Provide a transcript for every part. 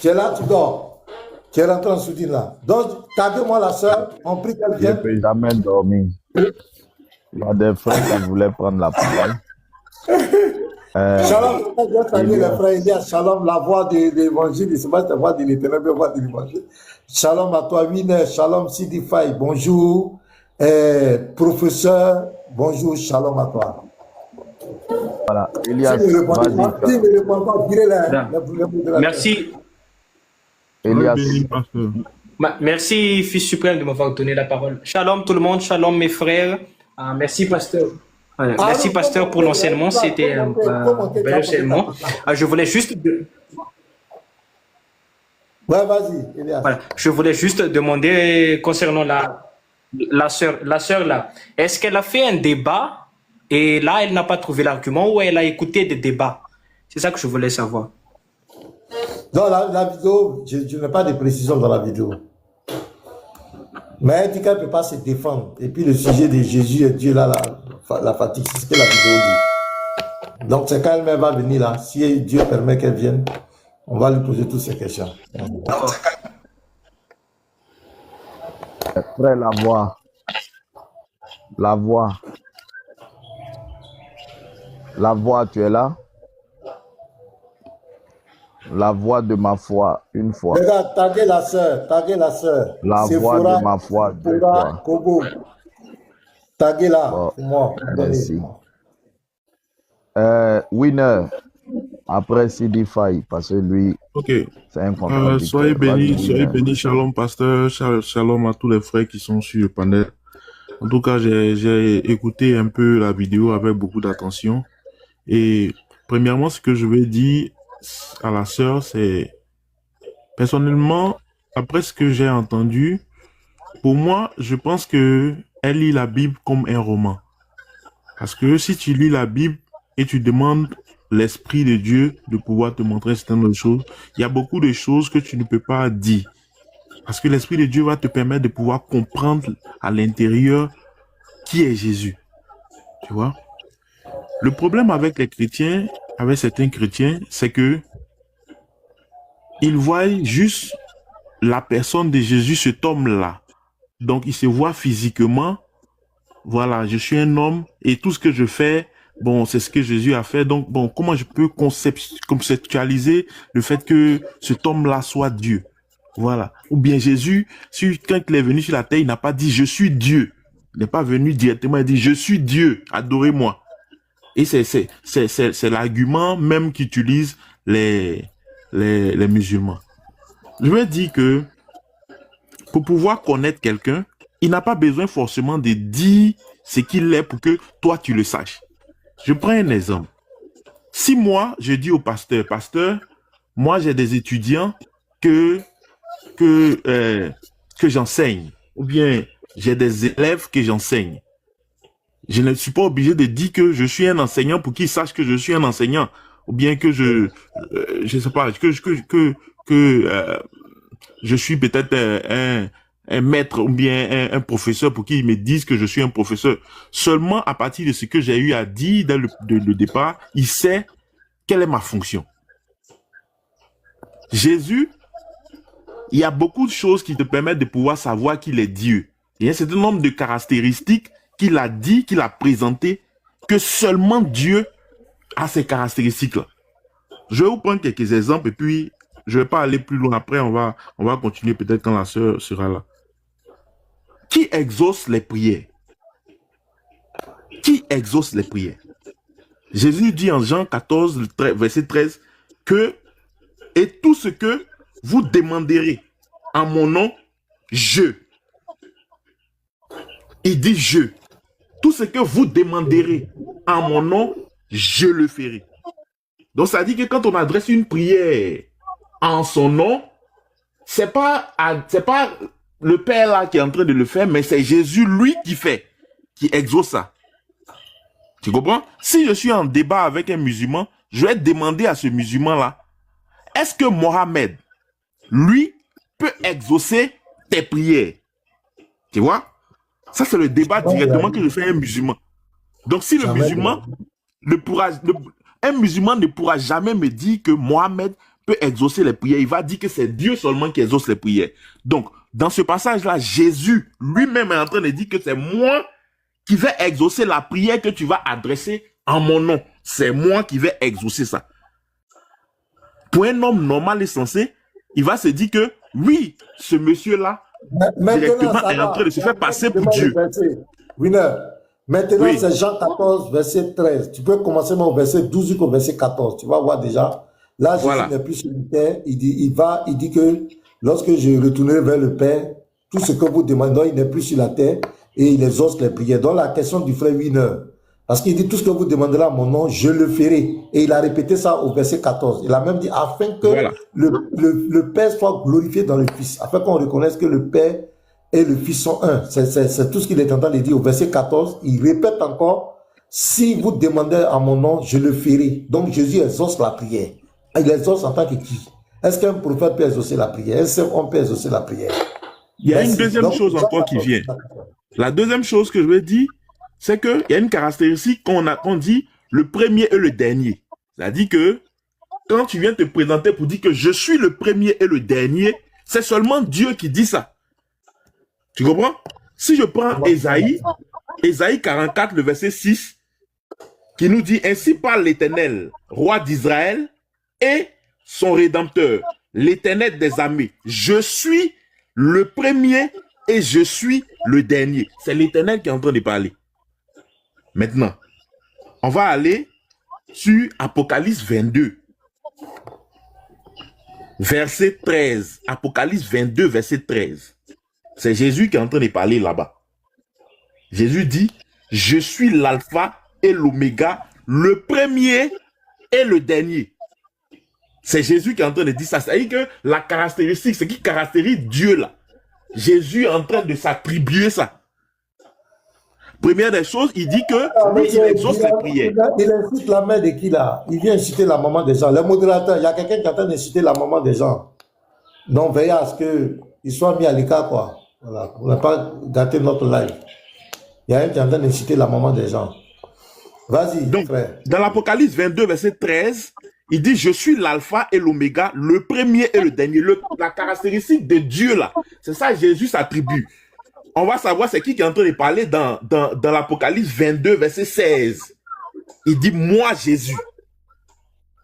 Tu es là, tu dors. Tu es rentré en soudine là. Donc, taguez-moi la soeur, on prie qu'elle Je ne vienne. peux jamais dormir. Il y a des frères qui voulaient prendre la parole. Shalom, je vais saluer les Elias, frères Elias. Shalom, la voix de l'évangile. C'est pas la voix de l'éternel, mais la voix de l'évangile. Shalom à toi, Winer. Shalom, Sidi Faye. Bonjour. Professeur, bonjour. Shalom à toi. voilà. Si Elias, ne répond pas, vas-y. si ne répond pas, virez-les. Là. Merci. Elias, Merci, Fils suprême, de m'avoir donné la parole. Shalom tout le monde, shalom mes frères. Merci, pasteur. Voilà. Merci, pasteur, pour l'enseignement. C'était un bel enseignement. Je voulais juste... Ouais, vas-y, Elias. Voilà. Je voulais juste demander concernant la sœur là. Est-ce qu'elle a fait un débat et là, elle n'a pas trouvé l'argument ou elle a écouté des débats? C'est ça que je voulais savoir. Dans la vidéo, je n'ai pas de précision dans la vidéo. Mais elle dit qu'elle ne peut pas se défendre. Et puis le sujet de Jésus et Dieu, là, la fatigue, c'est ce que la vidéo dit. Donc c'est quand elle va venir là, si Dieu permet qu'elle vienne, on va lui poser toutes ces questions. frère, la voix. La voix. La voix, tu es là? La voix de ma foi, une fois. Regarde, taguez la sœur, taguez la sœur. La voix de ma foi, deux fois. Kobo. Taguez-la, Bon, moi. merci. Winner, après Sidi Faye, parce que lui, c'est un contradicteur. Soyez bénis, shalom pasteur, shalom à tous les frères qui sont sur le panel. En tout cas, j'ai écouté un peu la vidéo avec beaucoup d'attention. Et premièrement, ce que je vais dire à la sœur, c'est personnellement, après ce que j'ai entendu, pour moi, je pense que elle lit la Bible comme un roman. Parce que si tu lis la Bible et tu demandes l'Esprit de Dieu de pouvoir te montrer certaines choses, il y a beaucoup de choses que tu ne peux pas dire. Parce que l'Esprit de Dieu va te permettre de pouvoir comprendre à l'intérieur qui est Jésus. Tu vois? Le problème avec les chrétiens, avec certains chrétiens, c'est que ils voient juste la personne de Jésus, cet homme-là. Donc, ils se voient physiquement. Voilà, je suis un homme et tout ce que je fais, bon, c'est ce que Jésus a fait. Donc, bon, comment je peux conceptualiser le fait que cet homme-là soit Dieu? Voilà. Ou bien Jésus, quand il est venu sur la terre, il n'a pas dit « je suis Dieu ». Il n'est pas venu directement, il dit « je suis Dieu, adorez-moi ». Et c'est l'argument même qu'utilisent les musulmans. Je veux dire que pour pouvoir connaître quelqu'un, il n'a pas besoin forcément de dire ce qu'il est pour que toi tu le saches. Je prends un exemple. Si moi, je dis au pasteur, moi j'ai des étudiants que j'enseigne, ou bien j'ai des élèves que j'enseigne. Je ne suis pas obligé de dire que je suis un enseignant pour qu'ils sachent que je suis un enseignant, ou bien que je sais pas, que je suis peut-être un maître ou bien un professeur pour qu'ils me disent que je suis un professeur. Seulement à partir de ce que j'ai eu à dire dès le départ, il sait quelle est ma fonction. Jésus, il y a beaucoup de choses qui te permettent de pouvoir savoir qu'il est Dieu. Il y a un certain nombre de caractéristiques qu'il a dit, qu'il a présenté, que seulement Dieu a ces caractéristiques-là. Je vais vous prendre quelques exemples et puis je ne vais pas aller plus loin. Après, on va continuer peut-être quand la sœur sera là. Qui exauce les prières? Qui exauce les prières? Jésus dit en Jean 14, verset 13, que « Et tout ce que vous demanderez en mon nom, je. » Il dit « je ». Tout ce que vous demanderez en mon nom, je le ferai. Donc, ça dit que quand on adresse une prière en son nom, c'est pas le Père là qui est en train de le faire, mais c'est Jésus lui qui fait, qui exauce ça. Tu comprends? Si je suis en débat avec un musulman, je vais demander à ce musulman-là, est-ce que Mohamed, lui, peut exaucer tes prières? Tu vois? Ça, c'est le débat directement que je fais à un musulman. Donc, si le musulman un musulman ne pourra jamais me dire que Mohamed peut exaucer les prières. Il va dire que c'est Dieu seulement qui exauce les prières. Donc, dans ce passage-là, Jésus lui-même est en train de dire que c'est moi qui vais exaucer la prière que tu vas adresser en mon nom. C'est moi qui vais exaucer ça. Pour un homme normal et sensé, il va se dire que oui, ce monsieur-là, directement, est en train de se faire passer pour Dieu. Winner. Maintenant, Oui. c'est Jean 14, verset 13. Tu peux commencer même au verset 12 jusqu'au verset 14. Tu vas voir déjà. Là, Jésus Voilà. n'est plus sur la terre. Il dit que lorsque je retournerai vers le Père, tout ce que vous demandez, il n'est plus sur la terre et il exauce les prières. Donc, la question du frère Winner. Parce qu'il dit tout ce que vous demanderez à mon nom, je le ferai. Et il a répété ça au verset 14. Il a même dit afin que Voilà. le Père soit glorifié dans le Fils. Afin qu'on reconnaisse que le Père et le Fils sont un. C'est tout ce qu'il est en train de dire au verset 14. Il répète encore, si vous demandez à mon nom, je le ferai. Donc Jésus exauce la prière. Il exauce en tant que qui? Est-ce qu'un prophète peut exaucer la prière? Est-ce qu'on peut exaucer la prière? Il y a une Merci. deuxième Donc, chose encore qui vient. La deuxième chose que je veux dire, c'est qu'il y a une caractéristique qu'on dit le premier et le dernier. C'est-à-dire que quand tu viens te présenter pour dire que je suis le premier et le dernier, c'est seulement Dieu qui dit ça. Tu comprends? Si je prends Ésaïe 44, le verset 6, qui nous dit « Ainsi parle l'Éternel, roi d'Israël, et son Rédempteur, l'Éternel des armées. Je suis le premier et je suis le dernier. » C'est l'Éternel qui est en train de parler. Maintenant, on va aller sur Apocalypse 22. Verset 13. Apocalypse 22, verset 13. C'est Jésus qui est en train de parler là-bas. Jésus dit, je suis l'alpha et l'oméga, le premier et le dernier. C'est Jésus qui est en train de dire ça. C'est-à-dire que la caractéristique, ce qui caractérise Dieu là, Jésus est en train de s'attribuer ça. Première des choses, il dit que lui, il exauce les prières. Il incite la mère de qui là? Il vient inciter la maman des gens. Le modérateur, il y a quelqu'un qui est en train d'inciter la maman des gens. Donc veillez à ce qu'il soit mis à l'écart, quoi. Voilà, pour ne pas gâter notre live. Il y a un qui est en train d'inciter la maman des gens. Vas-y, Donc, frère. dans l'Apocalypse 22, verset 13, il dit, je suis l'alpha et l'oméga, le premier et le dernier. La caractéristique de Dieu là, c'est ça Jésus s'attribue. On va savoir c'est qui est en train de parler dans l'Apocalypse 22, verset 16. Il dit, moi Jésus.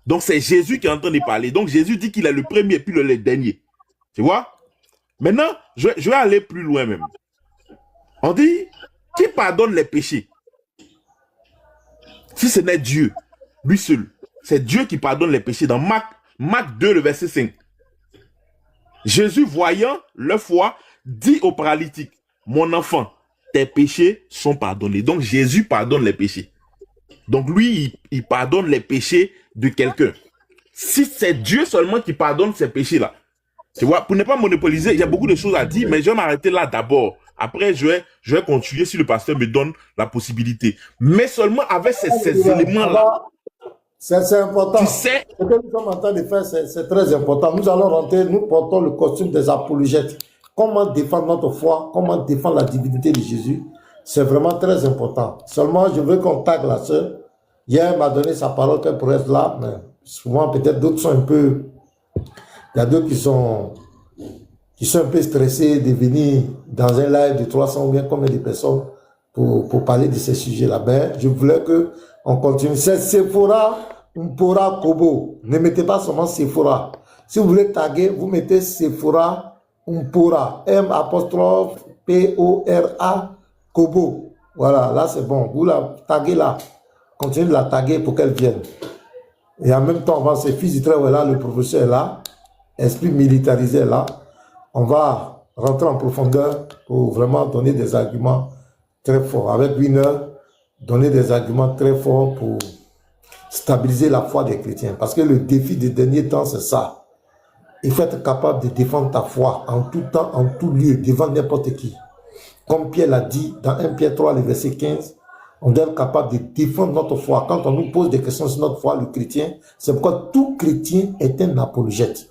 Donc c'est Jésus qui est en train de parler. Donc Jésus dit qu'il est le premier puis le dernier. Tu vois? Maintenant, je vais aller plus loin même. On dit, qui pardonne les péchés? Si ce n'est Dieu, lui seul. C'est Dieu qui pardonne les péchés. Dans Marc 2, le verset 5. Jésus, voyant leur foi, dit au paralytique, mon enfant, tes péchés sont pardonnés. Donc Jésus pardonne les péchés. Donc lui, il pardonne les péchés de quelqu'un. Si c'est Dieu seulement qui pardonne ces péchés-là, tu vois, pour ne pas monopoliser, il y a beaucoup de choses à dire, mais je vais m'arrêter là d'abord. Après, je vais continuer si le pasteur me donne la possibilité. Mais seulement avec ces éléments-là. C'est important. Tu sais, ce que nous sommes en train de faire, c'est très important. Nous allons rentrer, nous portons le costume des apologètes. Comment défendre notre foi, comment défendre la divinité de Jésus, c'est vraiment très important. Seulement, je veux qu'on tague la sœur. Hier, elle m'a donné sa parole qu'elle pourrait être là, mais souvent, peut-être d'autres sont un peu... Il y a d'autres qui sont un peu stressés de venir dans un live de 300 ou bien combien de personnes pour parler de ces sujets-là. Ben, je voulais qu'on continue. C'est Sephora Mpora Kobo. Ne mettez pas seulement Sephora. Si vous voulez taguer, vous mettez Sephora Mpora. M''P''O''A Kobo. Voilà, là c'est bon. Vous la taguez là. Continuez de la taguer pour qu'elle vienne. Et en même temps, on va, c'est fils du très là, le professeur est là. Esprit militarisé est là. On va rentrer en profondeur pour vraiment donner des arguments très forts. Avec Winner, donner des arguments très forts pour stabiliser la foi des chrétiens. Parce que le défi des derniers temps, c'est ça. Il faut être capable de défendre ta foi en tout temps, en tout lieu, devant n'importe qui. Comme Pierre l'a dit dans 1 Pierre 3, le verset 15, on doit être capable de défendre notre foi. Quand on nous pose des questions sur notre foi, le chrétien, c'est pourquoi tout chrétien est un apologète.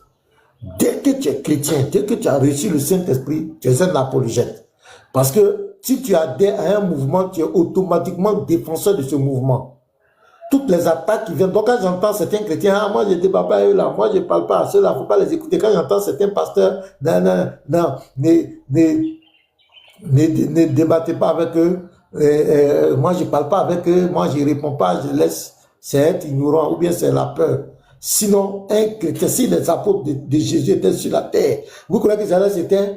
Dès que tu es chrétien, dès que tu as reçu le Saint-Esprit, tu es un apologète. Parce que si tu adhères à un mouvement, tu es automatiquement défenseur de ce mouvement. toutes les attaques qui viennent. Donc quand j'entends certains chrétiens, ah, moi je ne débat pas à eux là, moi je ne parle pas à ceux-là, il ne faut pas les écouter. Quand j'entends certains pasteurs, non, ne débattez pas avec eux, moi je ne parle pas avec eux, moi je ne réponds pas, je laisse, c'est être ignorant ou bien c'est la peur. Sinon, un chrétien, si les apôtres de Jésus étaient sur la terre, vous croyez que ça c'était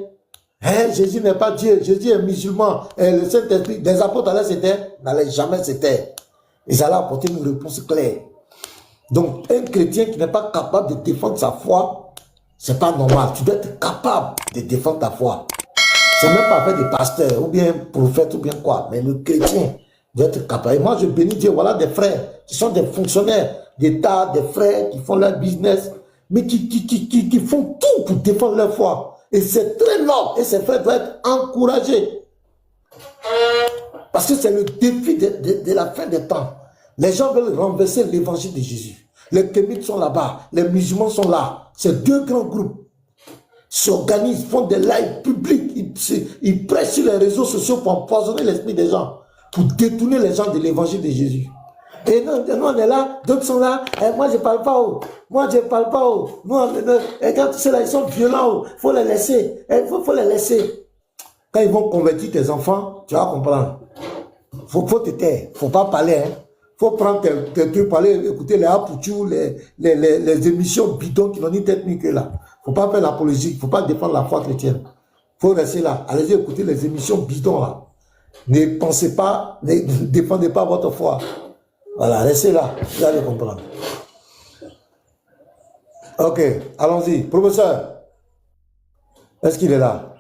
Jésus n'est pas Dieu, Jésus est musulman, le Saint-Esprit, les apôtres n'allaient jamais se taire. Ils allaient apporter une réponse claire. Donc, un chrétien qui n'est pas capable de défendre sa foi, c'est pas normal. Tu dois être capable de défendre ta foi. C'est même pas avec des pasteurs, ou bien prophètes, ou bien quoi. Mais le chrétien doit être capable. Et moi, je bénis Dieu. Voilà des frères qui sont des fonctionnaires d'État, des frères qui font leur business, mais qui font tout pour défendre leur foi. Et c'est très noble. Et ces frères doivent être encouragés. Parce que c'est le défi de la fin des temps. Les gens veulent renverser l'évangile de Jésus. Les kémites sont là-bas, les musulmans sont là. C'est deux grands groupes. S'organisent, font des lives publics, ils prêchent sur les réseaux sociaux pour empoisonner l'esprit des gens, pour détourner les gens de l'évangile de Jésus. Et nous, on est là, d'autres sont là, et moi je ne parle pas, moi je ne parle pas, et quand ceux-là ils sont violents, il faut les laisser, faut les laisser. Quand ils vont convertir tes enfants, tu vas comprendre. Faut te taire, faut pas parler, hein. Faut prendre tes trucs, parler, écouter les apouchous, les émissions bidons qui n'ont ni tête ni queue là. Faut pas faire l'apologie, faut pas défendre la foi chrétienne. Faut rester là, allez-y écouter les émissions bidons là. Ne pensez pas, ne défendez pas votre foi. Voilà, restez là, vous allez comprendre. Ok, allons-y. Professeur, est-ce qu'il est là?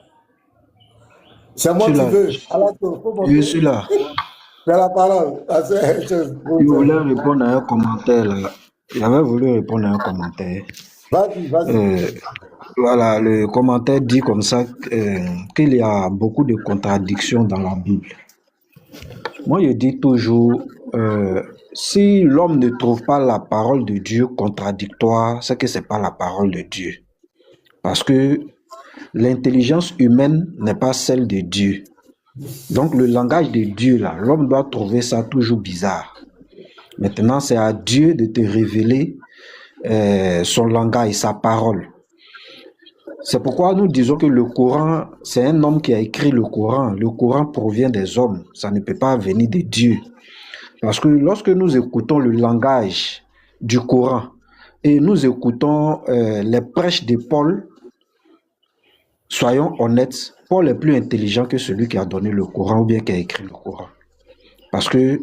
C'est moi qui veux. Je suis là. Tu as la parole. Je voulais répondre à un commentaire là. J'avais voulu répondre à un commentaire. Vas-y. Voilà, le commentaire dit comme ça qu'il y a beaucoup de contradictions dans la Bible. Moi, je dis toujours, si l'homme ne trouve pas la parole de Dieu contradictoire, c'est que c'est pas la parole de Dieu. Parce que l'intelligence humaine n'est pas celle de Dieu. Donc le langage de Dieu, là, l'homme doit trouver ça toujours bizarre. Maintenant, c'est à Dieu de te révéler son langage, sa parole. C'est pourquoi nous disons que le Coran, c'est un homme qui a écrit le Coran. Le Coran provient des hommes, ça ne peut pas venir de Dieu. Parce que lorsque nous écoutons le langage du Coran et nous écoutons les prêches de Paul, soyons honnêtes, Paul est plus intelligent que celui qui a donné le Coran ou bien qui a écrit le Coran. Parce que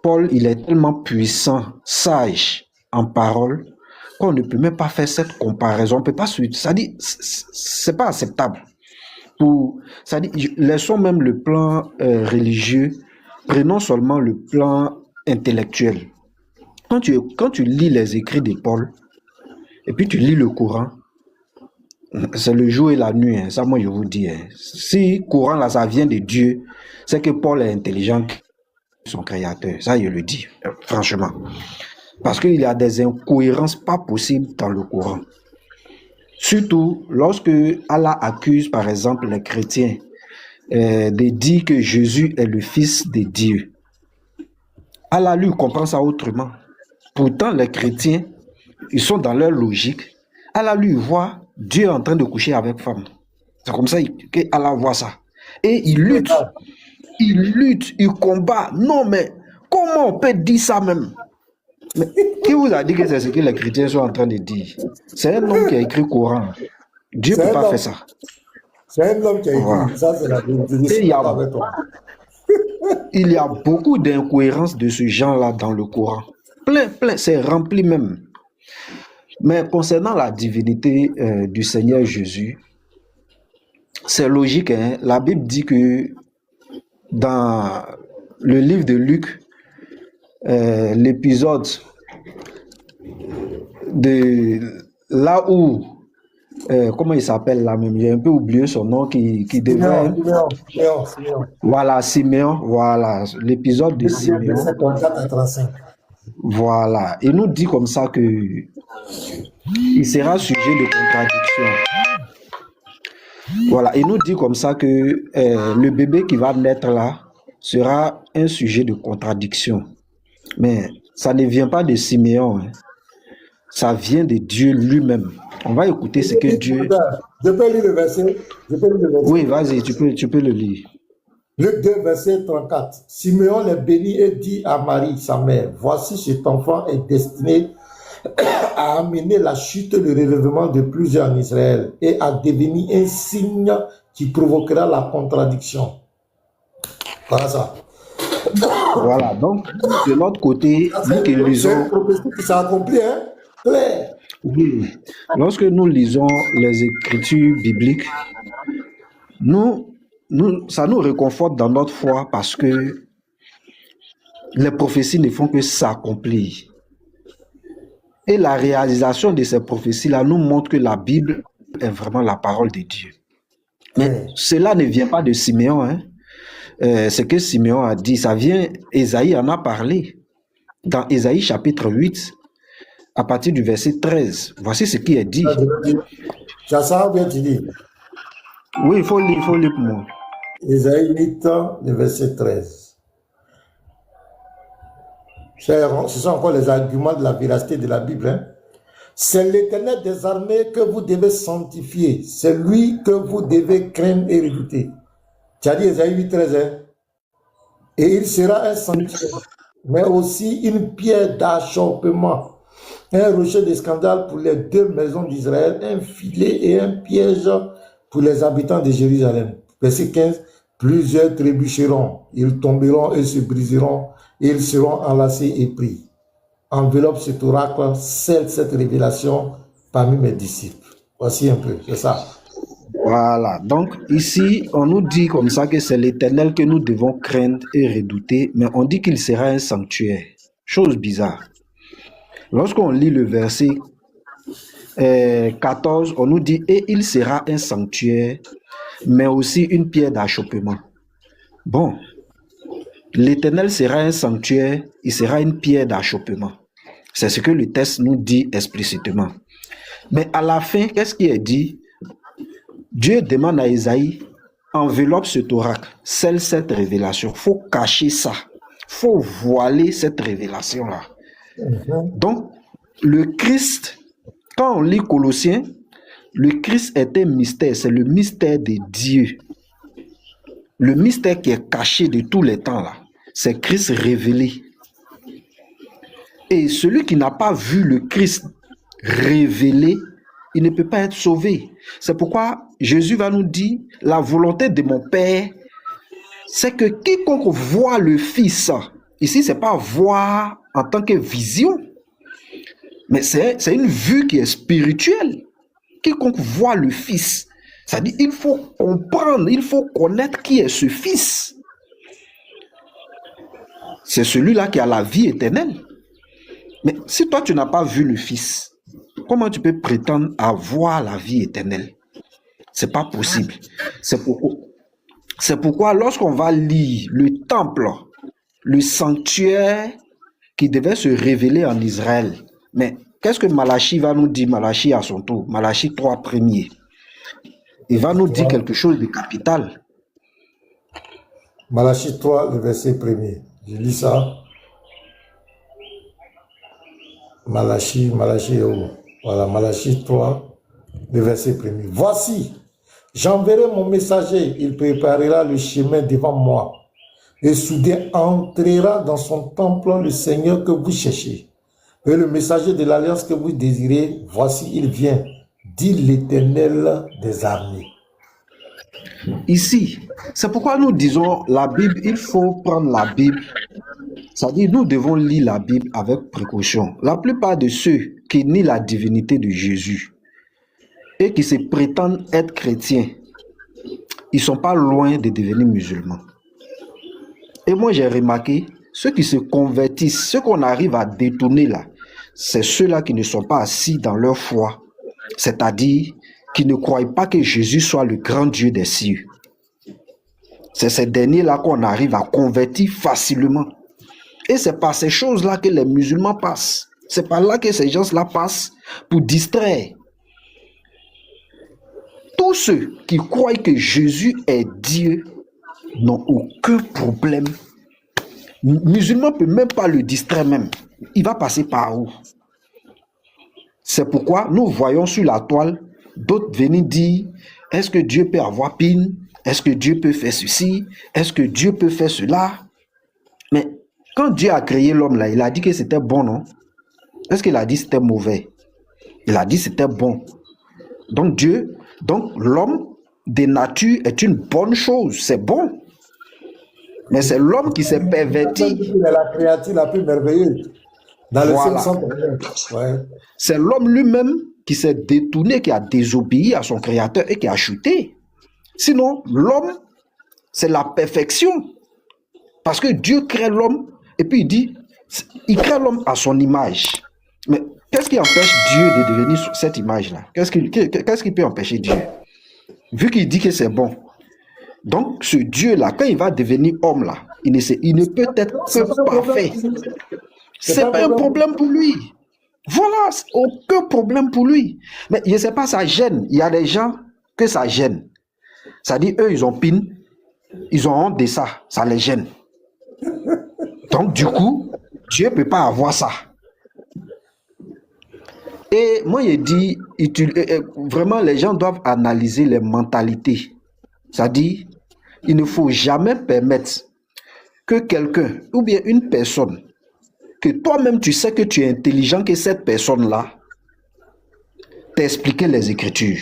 Paul, il est tellement puissant, sage en parole, qu'on ne peut même pas faire cette comparaison. On peut pas suivre. Ça dit, c'est pas acceptable. Ça dit, laissons même le plan religieux, prenons seulement le plan intellectuel. Quand tu lis les écrits de Paul, et puis tu lis le Coran, c'est le jour et la nuit, hein. Ça moi je vous dis. Hein. Si Coran là ça vient de Dieu, c'est que Paul est intelligent, son créateur. Ça je le dis, franchement. Parce qu'il y a des incohérences pas possibles dans le Coran. Surtout lorsque Allah accuse par exemple les chrétiens de dire que Jésus est le fils de Dieu. Allah lui comprend ça autrement. Pourtant les chrétiens, ils sont dans leur logique. Allah lui voit Dieu en train de coucher avec femme. C'est comme ça qu'Allah voit ça. Et il lutte, il combat. Non, mais comment on peut dire ça même? Mais qui vous a dit que c'est ce que les chrétiens sont en train de dire? C'est un homme qui a écrit le Coran. Dieu ne peut pas faire ça. C'est un homme qui a écrit. Voilà. Ça, c'est la vérité. Il y a beaucoup d'incohérences de ce genre-là dans le Coran. Plein, c'est rempli même. Mais concernant la divinité du Seigneur Jésus, c'est logique. Hein? La Bible dit que dans le livre de Luc, l'épisode de là où, comment il s'appelle là même, j'ai un peu oublié son nom, qui devait... Voilà, Siméon, voilà, l'épisode de Siméon. Voilà, il nous dit comme ça que il sera sujet de contradiction. Voilà, il nous dit comme ça que le bébé qui va naître là sera un sujet de contradiction. Mais ça ne vient pas de Siméon, hein. Ça vient de Dieu lui-même. On va écouter ce que Dieu... Je peux lire le verset? Oui, vas-y, tu peux le lire. Luc 2, verset 34. Siméon les bénit et dit à Marie, sa mère, voici cet enfant est destiné à amener la chute et le relèvement de plusieurs en Israël et à devenir un signe qui provoquera la contradiction. Voilà ça. Voilà, donc, de l'autre côté, nous qui lisons... C'est une prophétie qui s'est accomplie, hein? Claire. Oui. Lorsque nous lisons les Écritures bibliques, ça nous réconforte dans notre foi parce que les prophéties ne font que s'accomplir. Et la réalisation de ces prophéties-là nous montre que la Bible est vraiment la parole de Dieu. Mais cela ne vient pas de Siméon, hein. Ce que Siméon a dit, ça vient, Ésaïe en a parlé. Dans Ésaïe chapitre 8, à partir du verset 13, voici ce qui est dit. Ça sent bien, tu dis. Oui, il faut lire pour moi. Ésaïe 8, le verset 13. Ce sont encore les arguments de la véracité de la Bible. Hein? C'est l'Éternel des armées que vous devez sanctifier. C'est lui que vous devez craindre et redouter. Tu as dit Ésaïe 8, 13. Hein? Et il sera un sanctuaire, mais aussi une pierre d'achoppement, un rocher de scandale pour les deux maisons d'Israël, un filet et un piège pour les habitants de Jérusalem. Verset 15. Plusieurs trébucheront, ils tomberont et se briseront, et ils seront enlacés et pris. Enveloppe cet oracle, scelle cette révélation parmi mes disciples. Voici un peu, c'est ça. Voilà, donc ici, on nous dit comme ça que c'est l'Éternel que nous devons craindre et redouter, mais on dit qu'il sera un sanctuaire. Chose bizarre. Lorsqu'on lit le verset 14, on nous dit « Et il sera un sanctuaire, mais aussi une pierre d'achoppement. » Bon, l'Éternel sera un sanctuaire, il sera une pierre d'achoppement. C'est ce que le texte nous dit explicitement. Mais à la fin, qu'est-ce qui est dit? Dieu demande à Ésaïe, enveloppe cet oracle, scelle cette révélation. Il faut cacher ça. Il faut voiler cette révélation-là. Donc, le Christ, quand on lit Colossiens, le Christ est un mystère, c'est le mystère de Dieu. Le mystère qui est caché de tous les temps là, c'est Christ révélé. Et celui qui n'a pas vu le Christ révélé, il ne peut pas être sauvé. C'est pourquoi Jésus va nous dire, la volonté de mon Père, c'est que quiconque voit le Fils, ici c'est pas voir en tant que vision, mais c'est une vue qui est spirituelle. Quiconque voit le Fils, c'est-à-dire il faut comprendre, il faut connaître qui est ce Fils. C'est celui-là qui a la vie éternelle. Mais si toi tu n'as pas vu le Fils, comment tu peux prétendre avoir la vie éternelle? C'est pas possible. C'est pourquoi lorsqu'on va lire le temple, le sanctuaire qui devait se révéler en Israël, mais qu'est-ce que Malachie va nous dire? Malachie à son tour, Malachie 3 premier. Il va nous dire quelque chose de capital. Malachie 3, le verset 1er. Je lis ça. Malachie, voilà, Malachie 3, le verset 1er. Voici, j'enverrai mon messager, il préparera le chemin devant moi. Et soudain entrera dans son temple le Seigneur que vous cherchez. Et le messager de l'alliance que vous désirez, voici, il vient, dit l'Éternel des armées. Ici, c'est pourquoi nous disons la Bible, il faut prendre la Bible. C'est-à-dire, nous devons lire la Bible avec précaution. La plupart de ceux qui nient la divinité de Jésus et qui se prétendent être chrétiens, ils ne sont pas loin de devenir musulmans. Et moi, j'ai remarqué, ceux qui se convertissent, ceux qu'on arrive à détourner là, c'est ceux-là qui ne sont pas assis dans leur foi, c'est-à-dire qui ne croient pas que Jésus soit le grand Dieu des cieux. C'est ces derniers-là qu'on arrive à convertir facilement. Et c'est par ces choses-là que les musulmans passent. C'est par là que ces gens-là passent pour distraire. Tous ceux qui croient que Jésus est Dieu n'ont aucun problème Musulman ne peut même pas le distraire même. Il va passer par où? C'est pourquoi nous voyons sur la toile d'autres venir dire, est-ce que Dieu peut avoir pin? Est-ce que Dieu peut faire ceci? Est-ce que Dieu peut faire cela? Mais quand Dieu a créé l'homme là, il a dit que c'était bon, non? Est-ce qu'il a dit que c'était mauvais? Il a dit que c'était bon. Donc l'homme de nature est une bonne chose, c'est bon. Mais c'est l'homme qui s'est perverti. Il est la créature la plus merveilleuse. Dans le sens. Ouais. C'est l'homme lui-même qui s'est détourné, qui a désobéi à son créateur et qui a chuté. Sinon, l'homme, c'est la perfection. Parce que Dieu crée l'homme et puis il crée l'homme à son image. Mais qu'est-ce qui empêche Dieu de devenir cette image-là? Qu'est-ce qui peut empêcher Dieu? Vu qu'il dit que c'est bon. Donc, ce Dieu-là, quand il va devenir homme, là, il ne peut être que parfait. C'est pas un problème pour lui. Voilà, aucun problème pour lui. Mais je ne sais pas, ça gêne. Il y a des gens que ça gêne. Ça dit, eux, ils ont pine, ils ont honte de ça, ça les gêne. Donc, du coup, Dieu ne peut pas avoir ça. Et moi, je dis, vraiment, les gens doivent analyser les mentalités. C'est-à-dire, il ne faut jamais permettre que quelqu'un, ou bien une personne, que toi-même tu sais que tu es intelligent, que cette personne-là t'explique les Écritures.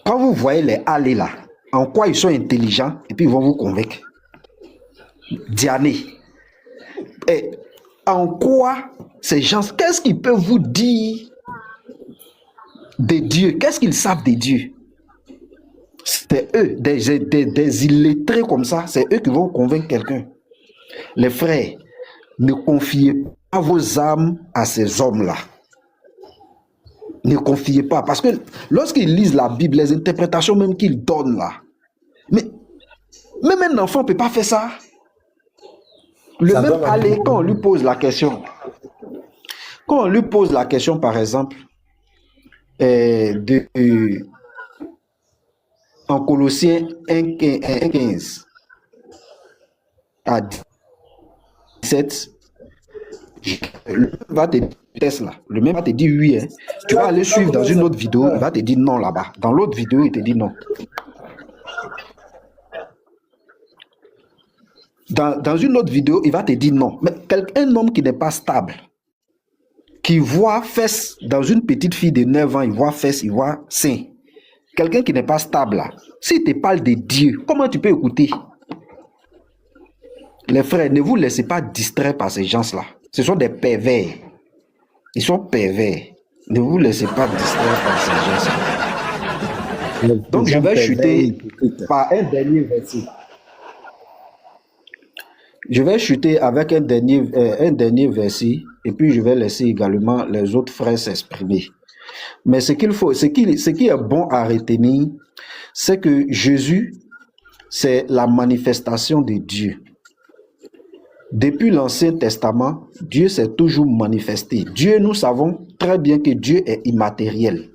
Quand vous voyez les allées là, en quoi ils sont intelligents, et puis ils vont vous convaincre. Diané. Et en quoi ces gens, qu'est-ce qu'ils peuvent vous dire de Dieu? Qu'est-ce qu'ils savent de Dieu? C'est eux, des illettrés comme ça, c'est eux qui vont convaincre quelqu'un. Les frères, ne confiez pas vos âmes à ces hommes-là. Ne confiez pas, parce que lorsqu'ils lisent la Bible, les interprétations même qu'ils donnent là, mais même un enfant ne peut pas faire ça. Quand on lui pose la question, par exemple, en Colossiens 1,15 à 17, le même va te dire oui. Hein. Tu vas aller suivre dans une autre vidéo, il va te dire non là-bas. Dans l'autre vidéo, il te dit non. Dans une autre vidéo, il va te dire non. Mais un homme qui n'est pas stable, qui voit fesses dans une petite fille de 9 ans, il voit fesses, il voit sein. Quelqu'un qui n'est pas stable là, s'il te parle de Dieu, comment tu peux écouter? Les frères, ne vous laissez pas distraire par ces gens-là. Ce sont des pervers. Ils sont pervers. Ne vous laissez pas distraire par ces gens-là. Donc je vais chuter par un dernier verset. Je vais chuter avec un dernier verset et puis je vais laisser également les autres frères s'exprimer. Mais ce qui est bon à retenir, c'est que Jésus, c'est la manifestation de Dieu. Depuis l'Ancien Testament, Dieu s'est toujours manifesté. Dieu, nous savons très bien que Dieu est immatériel.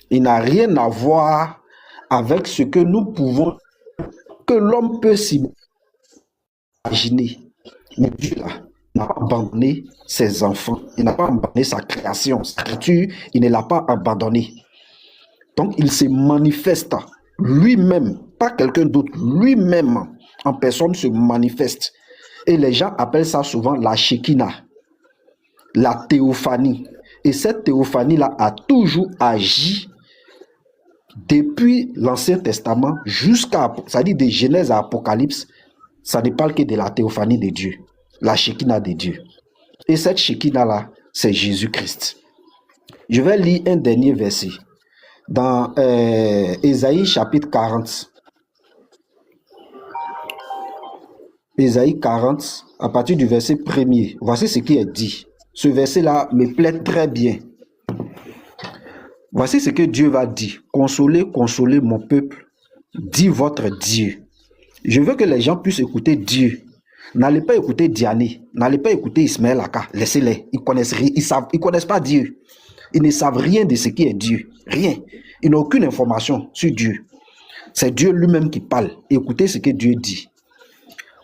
Il n'a rien à voir avec ce que nous pouvons, que l'homme peut s'imaginer. Mais Dieu là, n'a pas abandonné ses enfants. Il n'a pas abandonné sa création, sa créature, il ne l'a pas abandonné. Donc il se manifeste lui-même, pas quelqu'un d'autre, lui-même en personne se manifeste. Et les gens appellent ça souvent la Shekinah, la théophanie. Et cette théophanie-là a toujours agi depuis l'Ancien Testament jusqu'à, c'est-à-dire de Genèse à Apocalypse, ça ne parle que de la théophanie de Dieu, la Shekinah de Dieu. Et cette Shekinah-là, c'est Jésus-Christ. Je vais lire un dernier verset dans Ésaïe chapitre 40. Ésaïe 40, à partir du verset 1er. Voici ce qui est dit. Ce verset-là me plaît très bien. Voici ce que Dieu va dire. Consolez, consolez mon peuple, dit votre Dieu. Je veux que les gens puissent écouter Dieu. N'allez pas écouter Diané. N'allez pas écouter Ismaël Aka. Laissez-les. Ils connaissent rien. Ils connaissent pas Dieu. Ils ne savent rien de ce qui est Dieu. Rien. Ils n'ont aucune information sur Dieu. C'est Dieu lui-même qui parle. Écoutez ce que Dieu dit.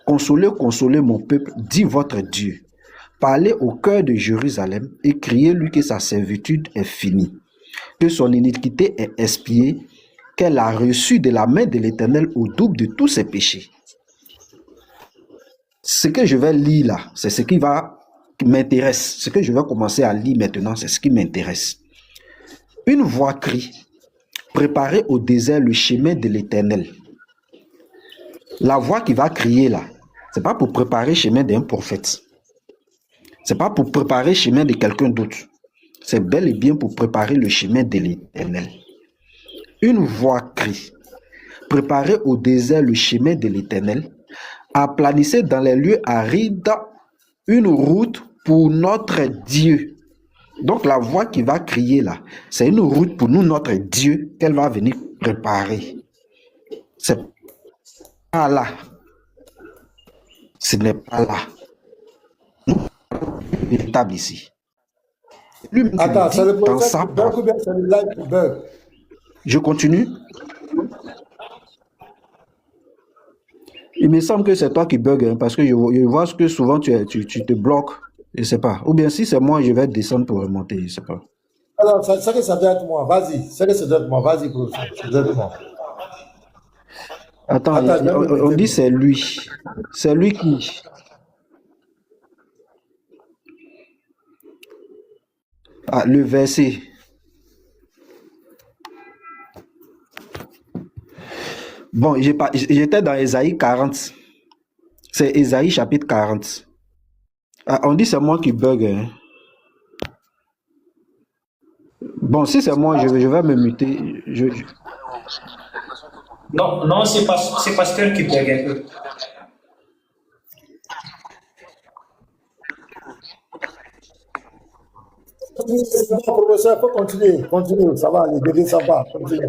Consolez, consolez mon peuple, dit votre Dieu. Parlez au cœur de Jérusalem et criez-lui que sa servitude est finie, que son iniquité est expiée, qu'elle a reçu de la main de l'Éternel au double de tous ses péchés. Ce que je vais lire là, c'est ce qui m'intéresse. Ce que je vais commencer à lire maintenant, c'est ce qui m'intéresse. Une voix crie, préparez au désert le chemin de l'Éternel. La voix qui va crier là, c'est pas pour préparer le chemin d'un prophète. C'est pas pour préparer le chemin de quelqu'un d'autre. C'est bel et bien pour préparer le chemin de l'Éternel. Une voix crie, préparez au désert le chemin de l'Éternel, aplanissez dans les lieux arides une route pour notre Dieu. Donc la voix qui va crier là, c'est une route pour nous, notre Dieu, qu'elle va venir préparer. C'est pas là. Ce n'est pas là. Nous sommes véritables ici. Lui-même Attends, dit c'est le dans prophète sa qui bug ou bien c'est le live qui bug? Je continue. Il me semble que c'est toi qui bug, hein, parce que je vois que souvent tu te bloques. Je ne sais pas. Ou bien si c'est moi, je vais descendre pour remonter. Je ne sais pas. Alors, c'est que ça doit être moi. Vas-y. C'est que ça doit être moi. Vas-y, professeur. Ça doit être moi. Attends, on dit c'est lui. C'est lui qui... Ah, le verset. Bon, j'étais dans Ésaïe 40. C'est Ésaïe chapitre 40. Ah, on dit c'est moi qui bug. Hein. Bon, si c'est moi, je vais me muter. Non, c'est pasteur qui bug un peu. Professeur, il faut continuer. Continue. Ça va, les bébés, ça va. Continue.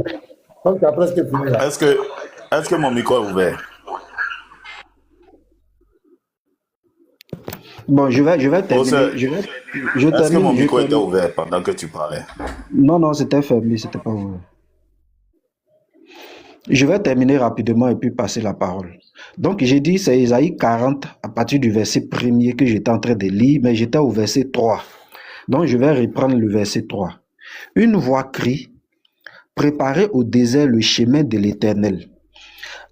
Donc, tu as presque fini là. Est-ce que mon micro est ouvert? Bon, je vais terminer. Est-ce que mon micro était ouvert pendant que tu parlais? Non, c'était fermé, c'était pas ouvert. Je vais terminer rapidement et puis passer la parole. Donc, j'ai dit, c'est Ésaïe 40 à partir du verset 1er que j'étais en train de lire, mais j'étais au verset 3. Donc, je vais reprendre le verset 3. Une voix crie, préparez au désert le chemin de l'Éternel.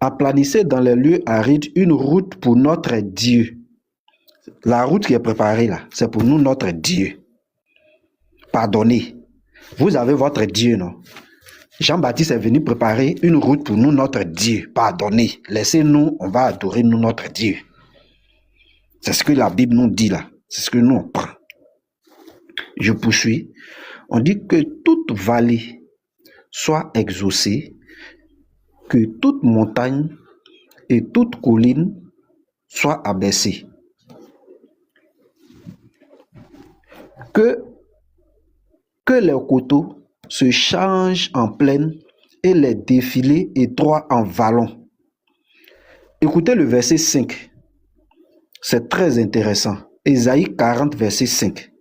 Aplanissez dans les lieux arides une route pour notre Dieu. La route qui est préparée là, c'est pour nous, notre Dieu. Pardonnez. Vous avez votre Dieu, non? Jean-Baptiste est venu préparer une route pour nous, notre Dieu. Pardonnez. Laissez-nous, on va adorer nous, notre Dieu. C'est ce que la Bible nous dit là. C'est ce que nous on prend. Je poursuis. On dit que toute vallée soit exaucée, que toute montagne et toute colline soit abaissée. Que les coteaux se changent en plaine et les défilés étroits en vallons. Écoutez le verset 5. C'est très intéressant. Ésaïe 40, verset 5.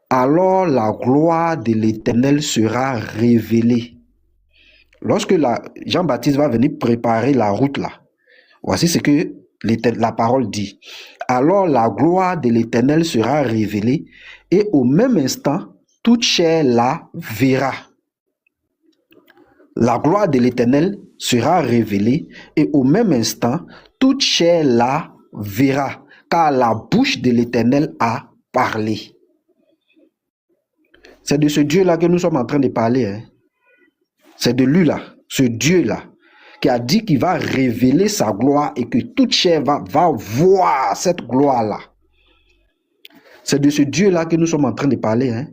Alors la gloire de l'Éternel sera révélée. Lorsque Jean-Baptiste va venir préparer la route là, voici ce que la parole dit. Alors la gloire de l'Éternel sera révélée et au même instant, toute chair la verra. La gloire de l'Éternel sera révélée et au même instant, toute chair la verra, car la bouche de l'Éternel a parlé. C'est de ce Dieu-là que nous sommes en train de parler. Hein. C'est de lui-là, ce Dieu-là, qui a dit qu'il va révéler sa gloire et que toute chair va voir cette gloire-là. C'est de ce Dieu-là que nous sommes en train de parler. Hein.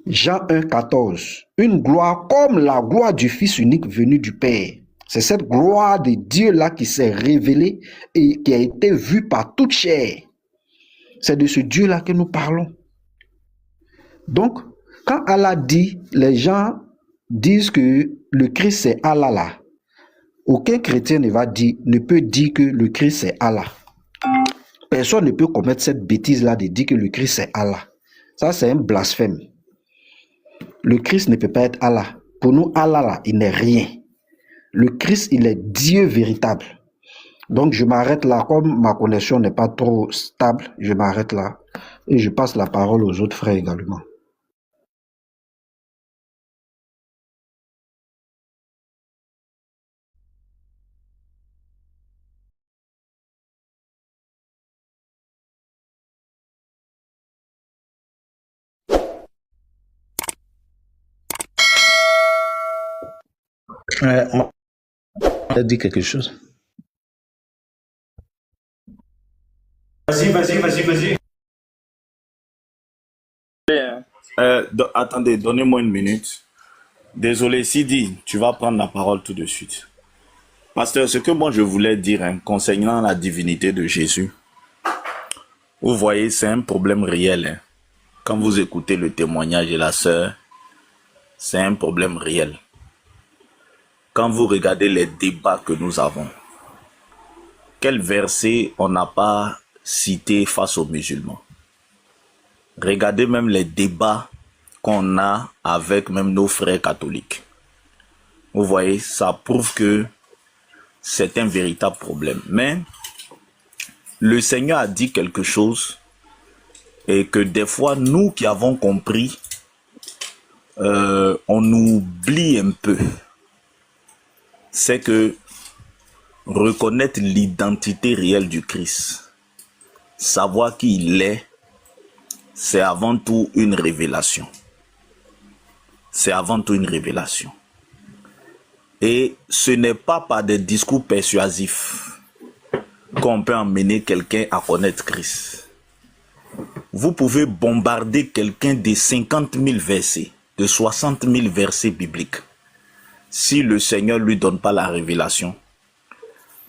Jean 1, 14. Une gloire comme la gloire du Fils unique venu du Père. C'est cette gloire de Dieu-là qui s'est révélée et qui a été vue par toute chair. C'est de ce Dieu-là que nous parlons. Donc, quand Allah dit, les gens disent que le Christ c'est Allah là. Aucun chrétien ne peut dire que le Christ c'est Allah. Personne ne peut commettre cette bêtise-là de dire que le Christ c'est Allah. Ça, c'est un blasphème. Le Christ ne peut pas être Allah. Pour nous, Allah là, il n'est rien. Le Christ, il est Dieu véritable. Donc, je m'arrête là. Comme ma connexion n'est pas trop stable, je m'arrête là. Et je passe la parole aux autres frères également. On a dit quelque chose. Vas-y. Attendez, donnez-moi une minute. Désolé, Sidi, tu vas prendre la parole tout de suite. Pasteur, ce que moi je voulais dire concernant la divinité de Jésus, vous voyez, c'est un problème réel. Quand vous écoutez le témoignage de la sœur, c'est un problème réel. Quand vous regardez les débats que nous avons, quel verset on n'a pas cité face aux musulmans? Regardez même les débats qu'on a avec même nos frères catholiques. Vous voyez, ça prouve que c'est un véritable problème. Mais le Seigneur a dit quelque chose et que des fois, nous qui avons compris, on oublie un peu. C'est que reconnaître l'identité réelle du Christ, savoir qui il est, c'est avant tout une révélation. C'est avant tout une révélation. Et ce n'est pas par des discours persuasifs qu'on peut emmener quelqu'un à connaître Christ. Vous pouvez bombarder quelqu'un de 50 000 versets, de 60 000 versets bibliques. Si le Seigneur ne lui donne pas la révélation,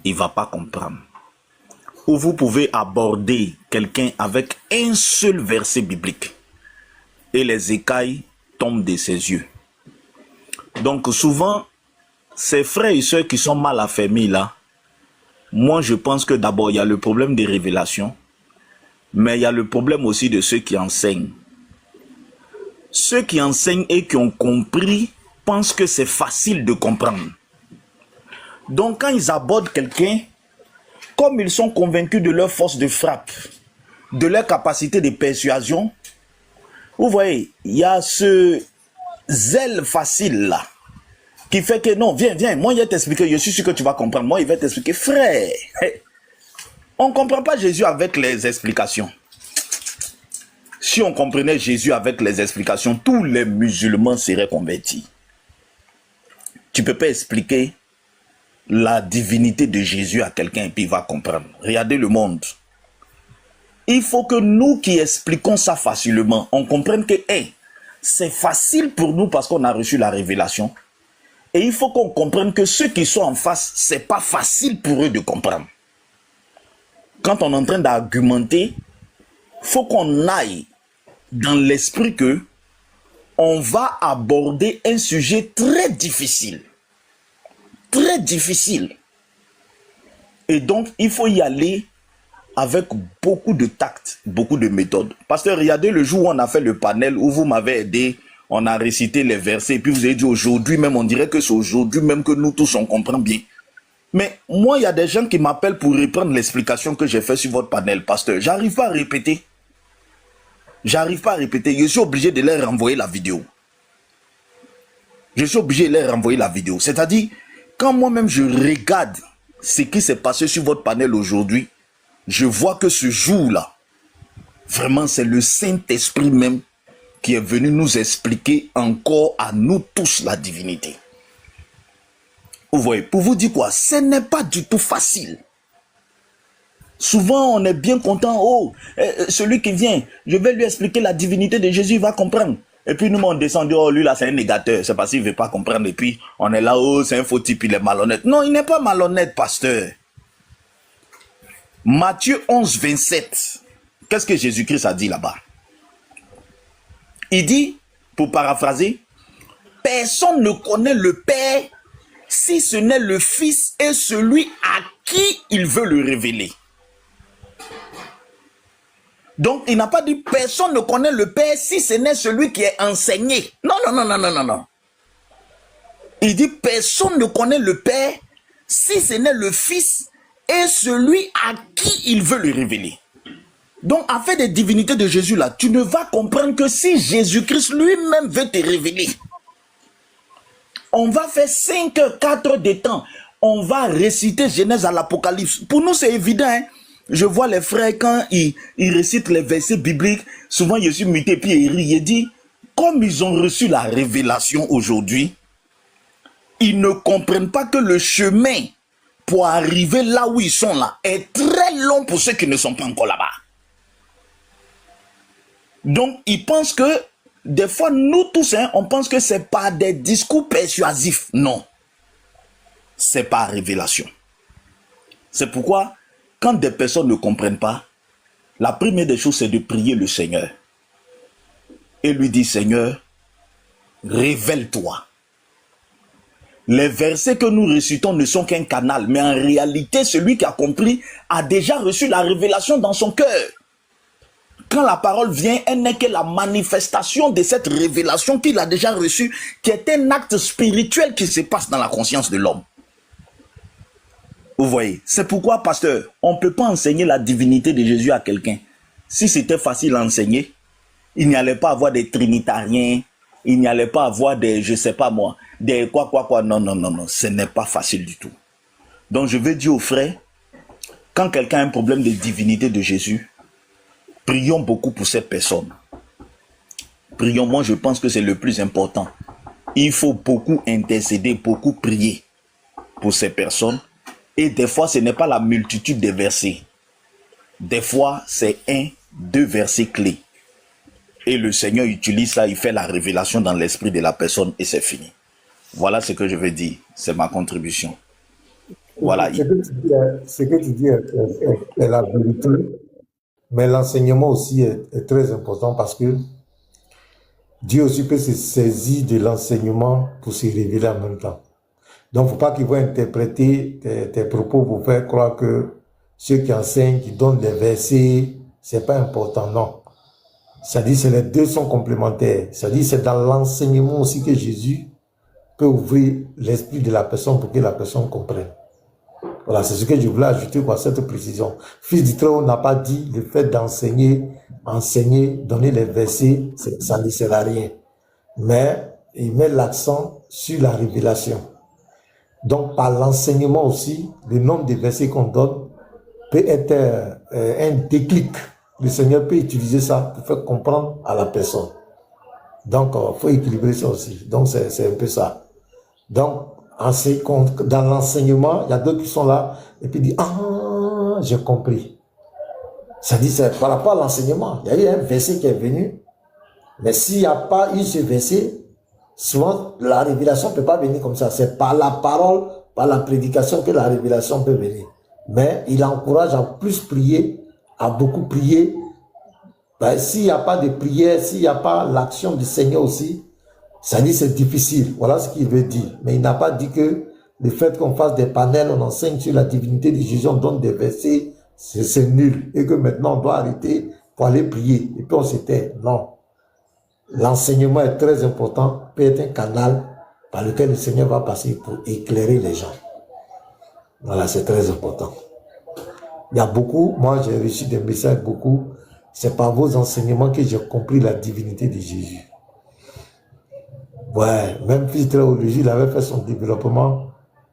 il ne va pas comprendre. Ou vous pouvez aborder quelqu'un avec un seul verset biblique et les écailles tombent de ses yeux. Donc souvent, ces frères et sœurs qui sont mal affermis là, moi je pense que d'abord il y a le problème des révélations, mais il y a le problème aussi de ceux qui enseignent. Ceux qui enseignent et qui ont compris pensent que c'est facile de comprendre. Donc quand ils abordent quelqu'un, comme ils sont convaincus de leur force de frappe, de leur capacité de persuasion, vous voyez, il y a ce zèle facile là, qui fait que non, viens, moi je vais t'expliquer, je suis sûr que tu vas comprendre, moi il va t'expliquer, frère, on ne comprend pas Jésus avec les explications. Si on comprenait Jésus avec les explications, tous les musulmans seraient convertis. Tu ne peux pas expliquer la divinité de Jésus à quelqu'un et puis il va comprendre. Regardez le monde. Il faut que nous qui expliquons ça facilement, on comprenne que c'est facile pour nous parce qu'on a reçu la révélation. Et il faut qu'on comprenne que ceux qui sont en face, c'est pas facile pour eux de comprendre. Quand on est en train d'argumenter, il faut qu'on aille dans l'esprit que on va aborder un sujet très difficile. Très difficile. Et donc, il faut y aller avec beaucoup de tact, beaucoup de méthode. Pasteur, regardez le jour où on a fait le panel, où vous m'avez aidé, on a récité les versets, et puis vous avez dit aujourd'hui même, on dirait que c'est aujourd'hui même que nous tous on comprend bien. Mais moi, il y a des gens qui m'appellent pour reprendre l'explication que j'ai faite sur votre panel, pasteur. J'arrive pas à répéter. J'arrive pas à répéter. Je suis obligé de leur renvoyer la vidéo. Je suis obligé de leur renvoyer la vidéo. C'est-à-dire, quand moi-même je regarde ce qui s'est passé sur votre panel aujourd'hui, je vois que ce jour-là, vraiment c'est le Saint-Esprit même qui est venu nous expliquer encore à nous tous la divinité. Vous voyez, pour vous dire quoi, ce n'est pas du tout facile. Souvent on est bien content, celui qui vient, je vais lui expliquer la divinité de Jésus, il va comprendre. Et puis nous on descend, lui là c'est un négateur, c'est parce qu'il ne veut pas comprendre. Et puis on est là, c'est un faux type, il est malhonnête. Non, il n'est pas malhonnête, pasteur. Matthieu 11, 27. Qu'est-ce que Jésus-Christ a dit là-bas? Il dit, pour paraphraser, personne ne connaît le Père si ce n'est le Fils et celui à qui il veut le révéler. Donc, il n'a pas dit personne ne connaît le Père si ce n'est celui qui est enseigné. Non. Il dit personne ne connaît le Père si ce n'est le Fils et celui à qui il veut le révéler. Donc, avec des divinités de Jésus là, tu ne vas comprendre que si Jésus-Christ lui-même veut te révéler. On va faire 5 heures, 4 heures de temps. On va réciter Genèse à l'Apocalypse. Pour nous, c'est évident. Hein? Je vois les frères, quand ils récitent les versets bibliques, souvent je suis muté, puis il dit, comme ils ont reçu la révélation aujourd'hui, ils ne comprennent pas que le chemin pour arriver là où ils sont là est très long pour ceux qui ne sont pas encore là-bas. Donc, ils pensent que, des fois, nous tous, hein, on pense que c'est pas des discours persuasifs. Non. C'est pas révélation. C'est pourquoi, quand des personnes ne comprennent pas, la première des choses, c'est de prier le Seigneur. Et lui dire, Seigneur, révèle-toi. Les versets que nous récitons ne sont qu'un canal, mais en réalité, celui qui a compris a déjà reçu la révélation dans son cœur. Quand la parole vient, elle n'est que la manifestation de cette révélation qu'il a déjà reçue, qui est un acte spirituel qui se passe dans la conscience de l'homme. Vous voyez, c'est pourquoi, pasteur, on ne peut pas enseigner la divinité de Jésus à quelqu'un. Si c'était facile à enseigner, il n'y allait pas avoir des trinitariens, il n'y allait pas avoir des, je ne sais pas moi, des quoi. Non, ce n'est pas facile du tout. Donc je veux dire aux frères, quand quelqu'un a un problème de divinité de Jésus, prions beaucoup pour cette personne. Prions, moi je pense que c'est le plus important. Il faut beaucoup intercéder, beaucoup prier pour ces personnes. Et des fois, ce n'est pas la multitude des versets. Des fois, c'est 1, 2 versets clés. Et le Seigneur utilise ça, il fait la révélation dans l'esprit de la personne et c'est fini. Voilà ce que je veux dire. C'est ma contribution. Voilà. Ce que tu dis est la vérité. Mais l'enseignement aussi est très important parce que Dieu aussi peut se saisir de l'enseignement pour se révéler en même temps. Donc, il ne faut pas qu'ils vont interpréter tes propos pour faire croire que ceux qui enseignent, qui donnent les versets, ce n'est pas important. Non. C'est-à-dire que les deux sont complémentaires. C'est-à-dire que c'est dans l'enseignement aussi que Jésus peut ouvrir l'esprit de la personne pour que la personne comprenne. Voilà, c'est ce que je voulais ajouter à cette précision. Fils du Très-Haut n'a pas dit le fait d'enseigner, donner les versets, ça ne sert à rien. Mais il met l'accent sur la révélation. Donc, par l'enseignement aussi, le nombre de versets qu'on donne peut être un déclic. Le Seigneur peut utiliser ça pour faire comprendre à la personne. Donc, il faut équilibrer ça aussi. Donc, c'est un peu ça. Donc, dans l'enseignement, il y a d'autres qui sont là et puis disent « Ah, j'ai compris ». Ça dit, c'est par rapport à l'enseignement. Il y a eu un verset qui est venu, mais s'il n'y a pas eu ce verset, souvent la révélation ne peut pas venir comme ça. C'est par la parole, par la prédication que la révélation peut venir. Mais il encourage à plus prier, à beaucoup prier. Ben, s'il n'y a pas de prière, s'il n'y a pas l'action du Seigneur aussi, ça dit c'est difficile. Voilà ce qu'il veut dire. Mais il n'a pas dit que le fait qu'on fasse des panels, on enseigne sur la divinité de Jésus, on donne des versets, c'est nul. Et que maintenant on doit arrêter pour aller prier. Et puis on s'était. Non. L'enseignement est très important, peut être un canal par lequel le Seigneur va passer pour éclairer les gens. Voilà, c'est très important. Il y a beaucoup, moi j'ai reçu des messages beaucoup, c'est par vos enseignements que j'ai compris la divinité de Jésus. Ouais, même Fils Très Haut, il avait fait son développement,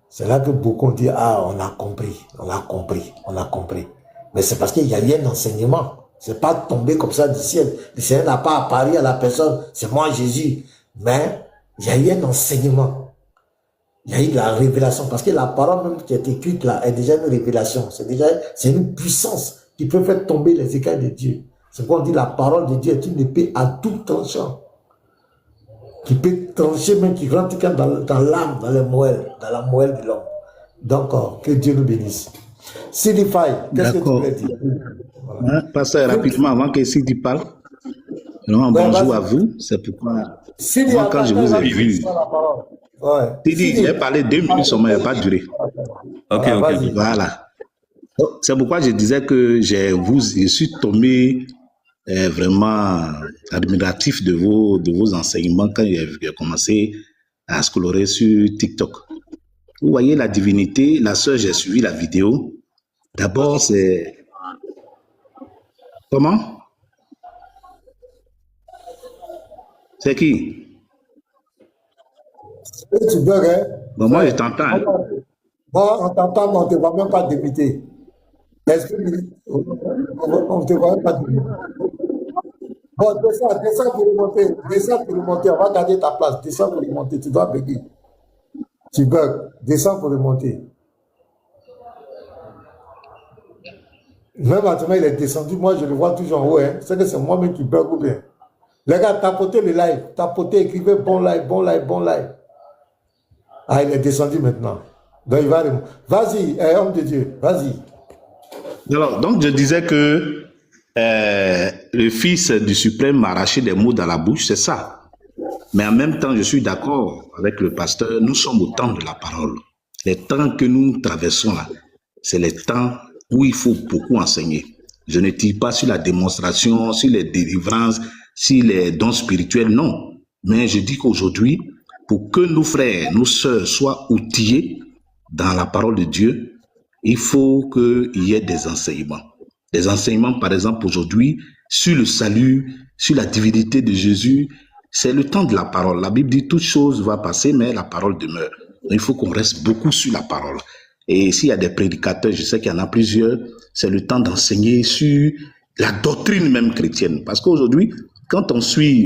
c'est là que beaucoup ont dit, ah, on a compris. Mais c'est parce qu'il y a eu un enseignement. C'est pas tombé comme ça du ciel. Le Seigneur n'a pas apparu à la personne, c'est moi Jésus. Mais il y a eu un enseignement. Il y a eu la révélation. Parce que la parole même qui est écrite là est déjà une révélation. C'est une puissance qui peut faire tomber les écailles de Dieu. C'est quoi on dit, la parole de Dieu est une épée à tout tranchant. Qui peut trancher même, qui rentre dans l'âme, dans la moelle de l'homme. Donc, que Dieu nous bénisse. Sidify, qu'est-ce que tu veux dire? Voilà. Pasteur, rapidement, avant que Sidi parle, bonjour à vous. C'est pourquoi, moi, quand je vous ai vu, Sidi, j'ai parlé 2 minutes seulement, il n'y a pas duré. Ok. Voilà. C'est pourquoi je disais que je suis tombé vraiment admiratif de vos enseignements quand j'ai commencé à scroller sur TikTok. Vous voyez la divinité, la sœur, j'ai suivi la vidéo. D'abord, c'est... Comment? C'est qui? Tu bugs, hein? Bon, moi, je t'entends. Hein. Moi, on t'entend, mais on ne te voit même pas débuter. Est-ce que on ne te voit même pas débuter? Bon, descends pour remonter. Descends pour remonter. On va garder ta place. Descends pour remonter. Tu dois bugger. Tu bugs. Descends pour remonter. Même maintenant, il est descendu. Moi, je le vois toujours en haut. Hein. C'est que c'est moi-même qui bug ou bien. Les gars, tapotez le live. Tapotez, écrivez bon live, bon live, bon live. Ah, il est descendu maintenant. Donc, il va remonter. Vas-y, homme de Dieu. Vas-y. Alors, donc, je disais que le Fils du Suprême m'a arraché des mots dans la bouche, c'est ça. Mais en même temps, je suis d'accord avec le pasteur, nous sommes au temps de la parole. Les temps que nous traversons là, c'est les temps où il faut beaucoup enseigner. Je ne tire pas sur la démonstration, sur les délivrances, sur les dons spirituels, non. Mais je dis qu'aujourd'hui, pour que nos frères, nos sœurs soient outillés dans la parole de Dieu, il faut qu'il y ait des enseignements. Des enseignements, par exemple, aujourd'hui, sur le salut, sur la divinité de Jésus. C'est le temps de la parole. La Bible dit toute chose va passer, mais la parole demeure. Donc, il faut qu'on reste beaucoup sur la parole. Et s'il y a des prédicateurs, je sais qu'il y en a plusieurs, c'est le temps d'enseigner sur la doctrine même chrétienne. Parce qu'aujourd'hui, quand on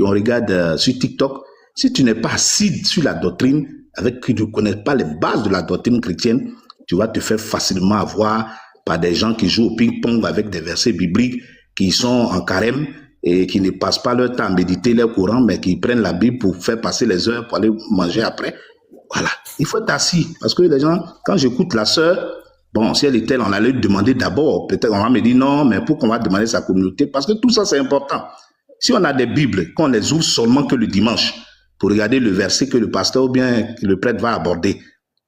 regarde sur TikTok, si tu n'es pas assis sur la doctrine, avec qui tu ne connais pas les bases de la doctrine chrétienne, tu vas te faire facilement avoir par des gens qui jouent au ping-pong avec des versets bibliques, qui sont en carême et qui ne passent pas leur temps à méditer leur Coran, mais qui prennent la Bible pour faire passer les heures pour aller manger après. Voilà, il faut être assis. Parce que les gens, quand j'écoute la sœur, bon, si elle était là, on allait lui demander d'abord, peut-être on va me dire non, mais pourquoi on va demander sa communauté? Parce que tout ça, c'est important. Si on a des Bibles, qu'on les ouvre seulement que le dimanche, pour regarder le verset que le pasteur ou bien le prêtre va aborder,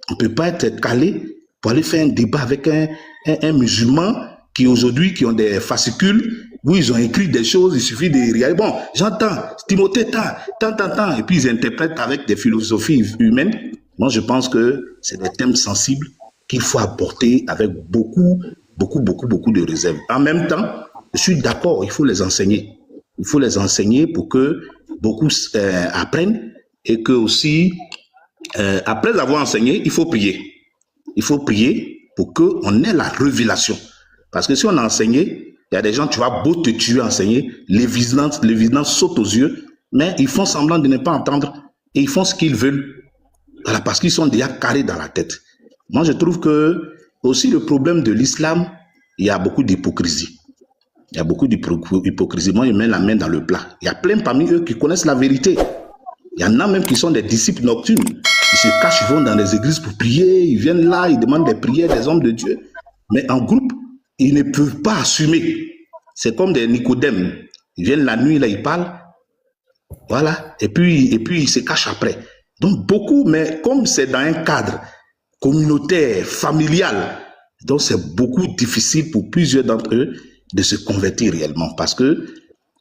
on ne peut pas être calé pour aller faire un débat avec un musulman qui aujourd'hui, qui ont des fascicules, où ils ont écrit des choses, il suffit de regarder. Bon, j'entends, Timothée, tant, et puis ils interprètent avec des philosophies humaines. Moi, je pense que c'est des thèmes sensibles qu'il faut apporter avec beaucoup de réserve. En même temps, je suis d'accord, il faut les enseigner. Il faut les enseigner pour que beaucoup apprennent et que aussi, après avoir enseigné, il faut prier. Il faut prier pour qu'on ait la révélation. Parce que si on a enseigné, il y a des gens, tu vas beau te tuer, enseigner, l'évidence saute aux yeux, mais ils font semblant de ne pas entendre et ils font ce qu'ils veulent. Voilà, parce qu'ils sont déjà carrés dans la tête. Moi, je trouve que aussi le problème de l'islam, il y a beaucoup d'hypocrisie. Il y a beaucoup d'hypocrisie. Moi, je mets la main dans le plat. Il y a plein parmi eux qui connaissent la vérité. Il y en a même qui sont des disciples nocturnes. Ils se cachent, ils vont dans les églises pour prier, ils viennent là, ils demandent des prières des hommes de Dieu. Mais en groupe, ils ne peuvent pas assumer. C'est comme des Nicodèmes. Ils viennent la nuit, là, ils parlent. Voilà. Et puis ils se cachent après. Donc beaucoup, mais comme c'est dans un cadre communautaire, familial, donc c'est beaucoup difficile pour plusieurs d'entre eux de se convertir réellement parce que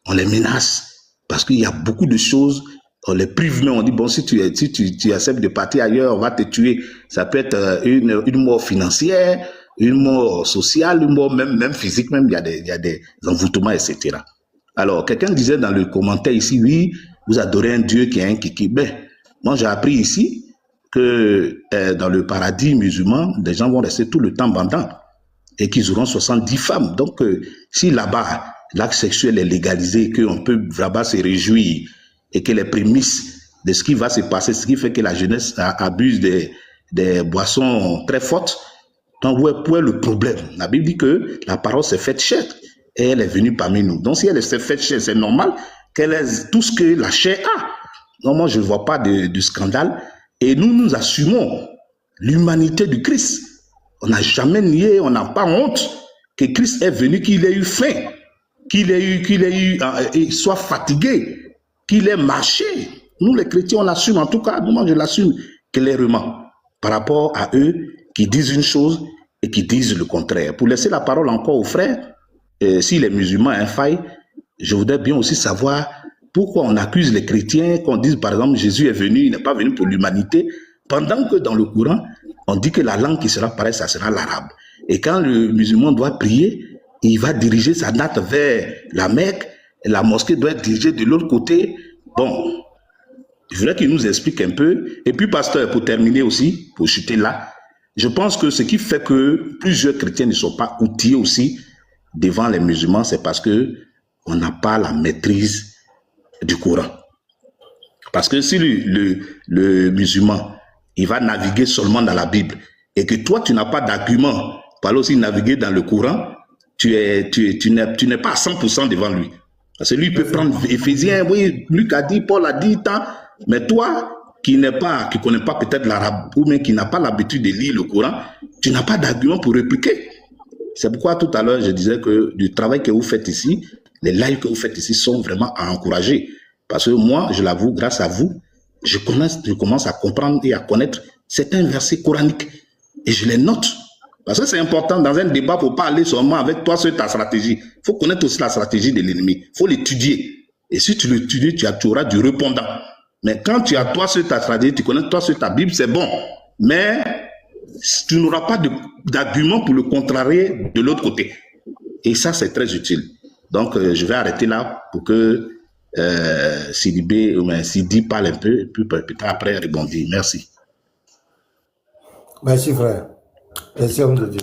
on les menace, parce qu'il y a beaucoup de choses, on les prive, mais on dit bon, si tu acceptes de partir ailleurs, on va te tuer. Ça peut être une mort financière, une mort sociale, une mort même physique, même il y a des envoûtements, etc. Alors, quelqu'un disait dans le commentaire ici, oui, vous adorez un Dieu qui est un kiki. Ben, moi j'ai appris ici que dans le paradis musulman, des gens vont rester tout le temps bandants et qu'ils auront 70 femmes. Donc, si là-bas, l'acte sexuel est légalisé, qu'on peut là-bas se réjouir et que les prémices de ce qui va se passer, ce qui fait que la jeunesse abuse des boissons très fortes, donc où est le problème? La Bible dit que la parole s'est faite chair et elle est venue parmi nous. Donc si elle s'est faite chair, c'est normal qu'elle ait tout ce que la chair a. Donc moi, je ne vois pas de scandale. Et nous assumons l'humanité du Christ. On n'a jamais nié, on n'a pas honte que Christ est venu, qu'il ait eu faim, qu'il soit fatigué, qu'il ait marché. Nous, les chrétiens, on l'assume. En tout cas, moi, je l'assume clairement par rapport à eux qui disent une chose et qui disent le contraire. Pour laisser la parole encore aux frères, si les musulmans ont un faille, je voudrais bien aussi savoir pourquoi on accuse les chrétiens, qu'on dise par exemple Jésus est venu, il n'est pas venu pour l'humanité, pendant que dans le Coran, on dit que la langue qui sera pareille, ça sera l'arabe. Et quand le musulman doit prier, il va diriger sa natte vers la Mecque, et la mosquée doit être dirigée de l'autre côté. Bon, je voudrais qu'il nous explique un peu. Et puis, pasteur, pour terminer aussi, pour chuter là, je pense que ce qui fait que plusieurs chrétiens ne sont pas outillés aussi devant les musulmans, c'est parce que on n'a pas la maîtrise du Coran. Parce que si le musulman, il va naviguer seulement dans la Bible, et que toi, tu n'as pas d'argument pour aller aussi naviguer dans le Coran, tu n'es pas à 100% devant lui. Parce que lui, il peut prendre Éphésiens, oui, Luc a dit, Paul a dit, tant, mais toi, qui connais pas peut-être l'arabe, ou même qui n'a pas l'habitude de lire le Coran, tu n'as pas d'argument pour répliquer. C'est pourquoi tout à l'heure, je disais que du travail que vous faites ici, les lives que vous faites ici sont vraiment à encourager. Parce que moi, je l'avoue, grâce à vous, je commence à comprendre et à connaître certains versets coraniques. Et je les note. Parce que c'est important, dans un débat, il ne faut pas aller seulement avec toi sur ta stratégie. Il faut connaître aussi la stratégie de l'ennemi. Il faut l'étudier. Et si tu l'étudies, tu auras du répondant. Mais quand tu as toi sur ta stratégie, tu connais toi sur ta Bible, c'est bon. Mais tu n'auras pas d'argument pour le contrarier de l'autre côté. Et ça, c'est très utile. Donc, je vais arrêter là pour que Sidi parle un peu, et puis peut-être après rebondir. Merci. Merci, frère. Merci, homme de Dieu.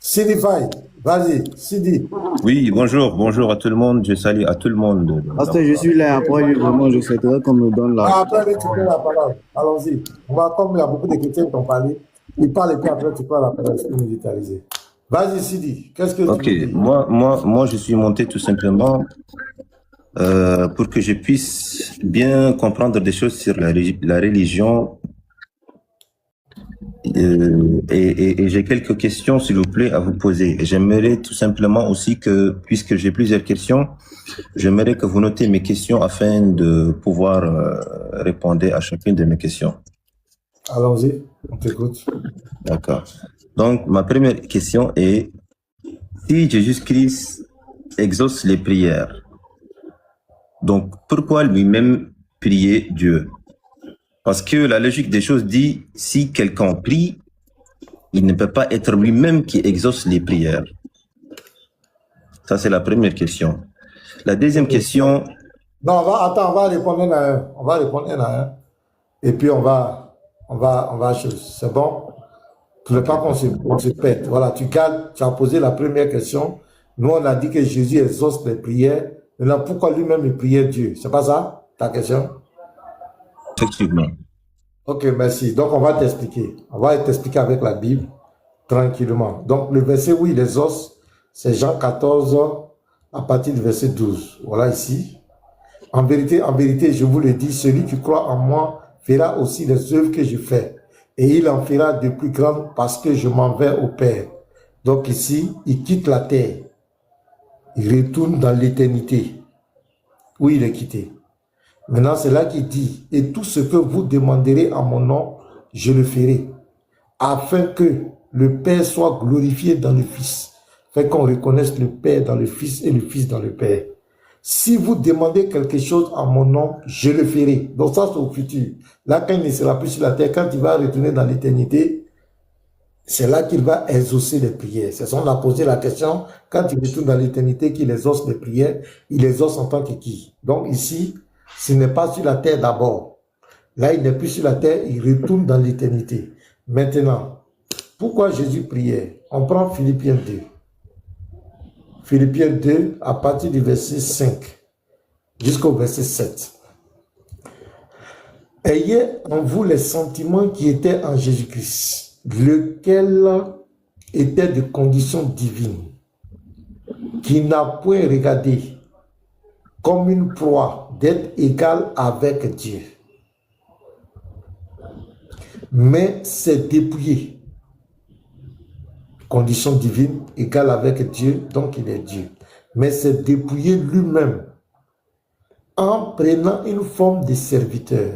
Sidi Faye, vas-y, Sidi. Oui, bonjour à tout le monde. Je salue à tout le monde. Parce que je suis là, après lui, vraiment, je souhaiterais qu'on me donne la... Après, tu prends la parole. Allons-y. Comme il y a beaucoup de chrétiens qui ont parlé, ils parlent et puis après, tu prends la parole militarisée. Vas-y, Sidi. Qu'est-ce que tu veux dire? Moi, je suis monté tout simplement pour que je puisse bien comprendre des choses sur la religion. Et j'ai quelques questions, s'il vous plaît, à vous poser. J'aimerais tout simplement aussi que, puisque j'ai plusieurs questions, j'aimerais que vous notez mes questions afin de pouvoir répondre à chacune de mes questions. Allons-y, on t'écoute. D'accord. Donc, ma première question est, si Jésus-Christ exauce les prières, donc pourquoi lui-même prier Dieu? Parce que la logique des choses dit, si quelqu'un prie, il ne peut pas être lui-même qui exauce les prières. Ça, c'est la première question. La deuxième question... Non, on va répondre à un. On va répondre à un. Et puis, on va c'est bon? Tu ne veux pas qu'on se pète. Voilà, tu as posé la première question. Nous, on a dit que Jésus exauce les prières. Maintenant, pourquoi lui-même il priait Dieu? C'est pas ça, ta question? Effectivement. Ok, merci. Donc, on va t'expliquer. On va t'expliquer avec la Bible, tranquillement. Donc, le verset où il exauce, c'est Jean 14, à partir du verset 12. Voilà ici. En vérité, je vous le dis, celui qui croit en moi fera aussi les œuvres que je fais. Et il en fera de plus grandes parce que je m'en vais au Père. Donc ici, il quitte la terre. Il retourne dans l'éternité où il est quitté. Maintenant, c'est là qu'il dit, et tout ce que vous demanderez en mon nom, je le ferai, afin que le Père soit glorifié dans le Fils. Fait qu'on reconnaisse le Père dans le Fils et le Fils dans le Père. Si vous demandez quelque chose en mon nom, je le ferai. Donc ça, c'est au futur. Là, quand il ne sera plus sur la terre, quand il va retourner dans l'éternité, c'est là qu'il va exaucer les prières. C'est ça, on a posé la question, quand il retourne dans l'éternité, qu'il exauce les prières, il exauce en tant que qui? Donc ici, ce n'est pas sur la terre d'abord. Là, il n'est plus sur la terre, il retourne dans l'éternité. Maintenant, pourquoi Jésus priait? On prend Philippiens 2. Philippiens 2, à partir du verset 5 jusqu'au verset 7. Ayez en vous les sentiments qui étaient en Jésus-Christ, lequel était de condition divine, qui n'a point regardé comme une proie d'être égal avec Dieu, mais s'est dépouillé. Condition divine, égale avec Dieu, donc il est Dieu. Mais s'est dépouillé lui-même en prenant une forme de serviteur,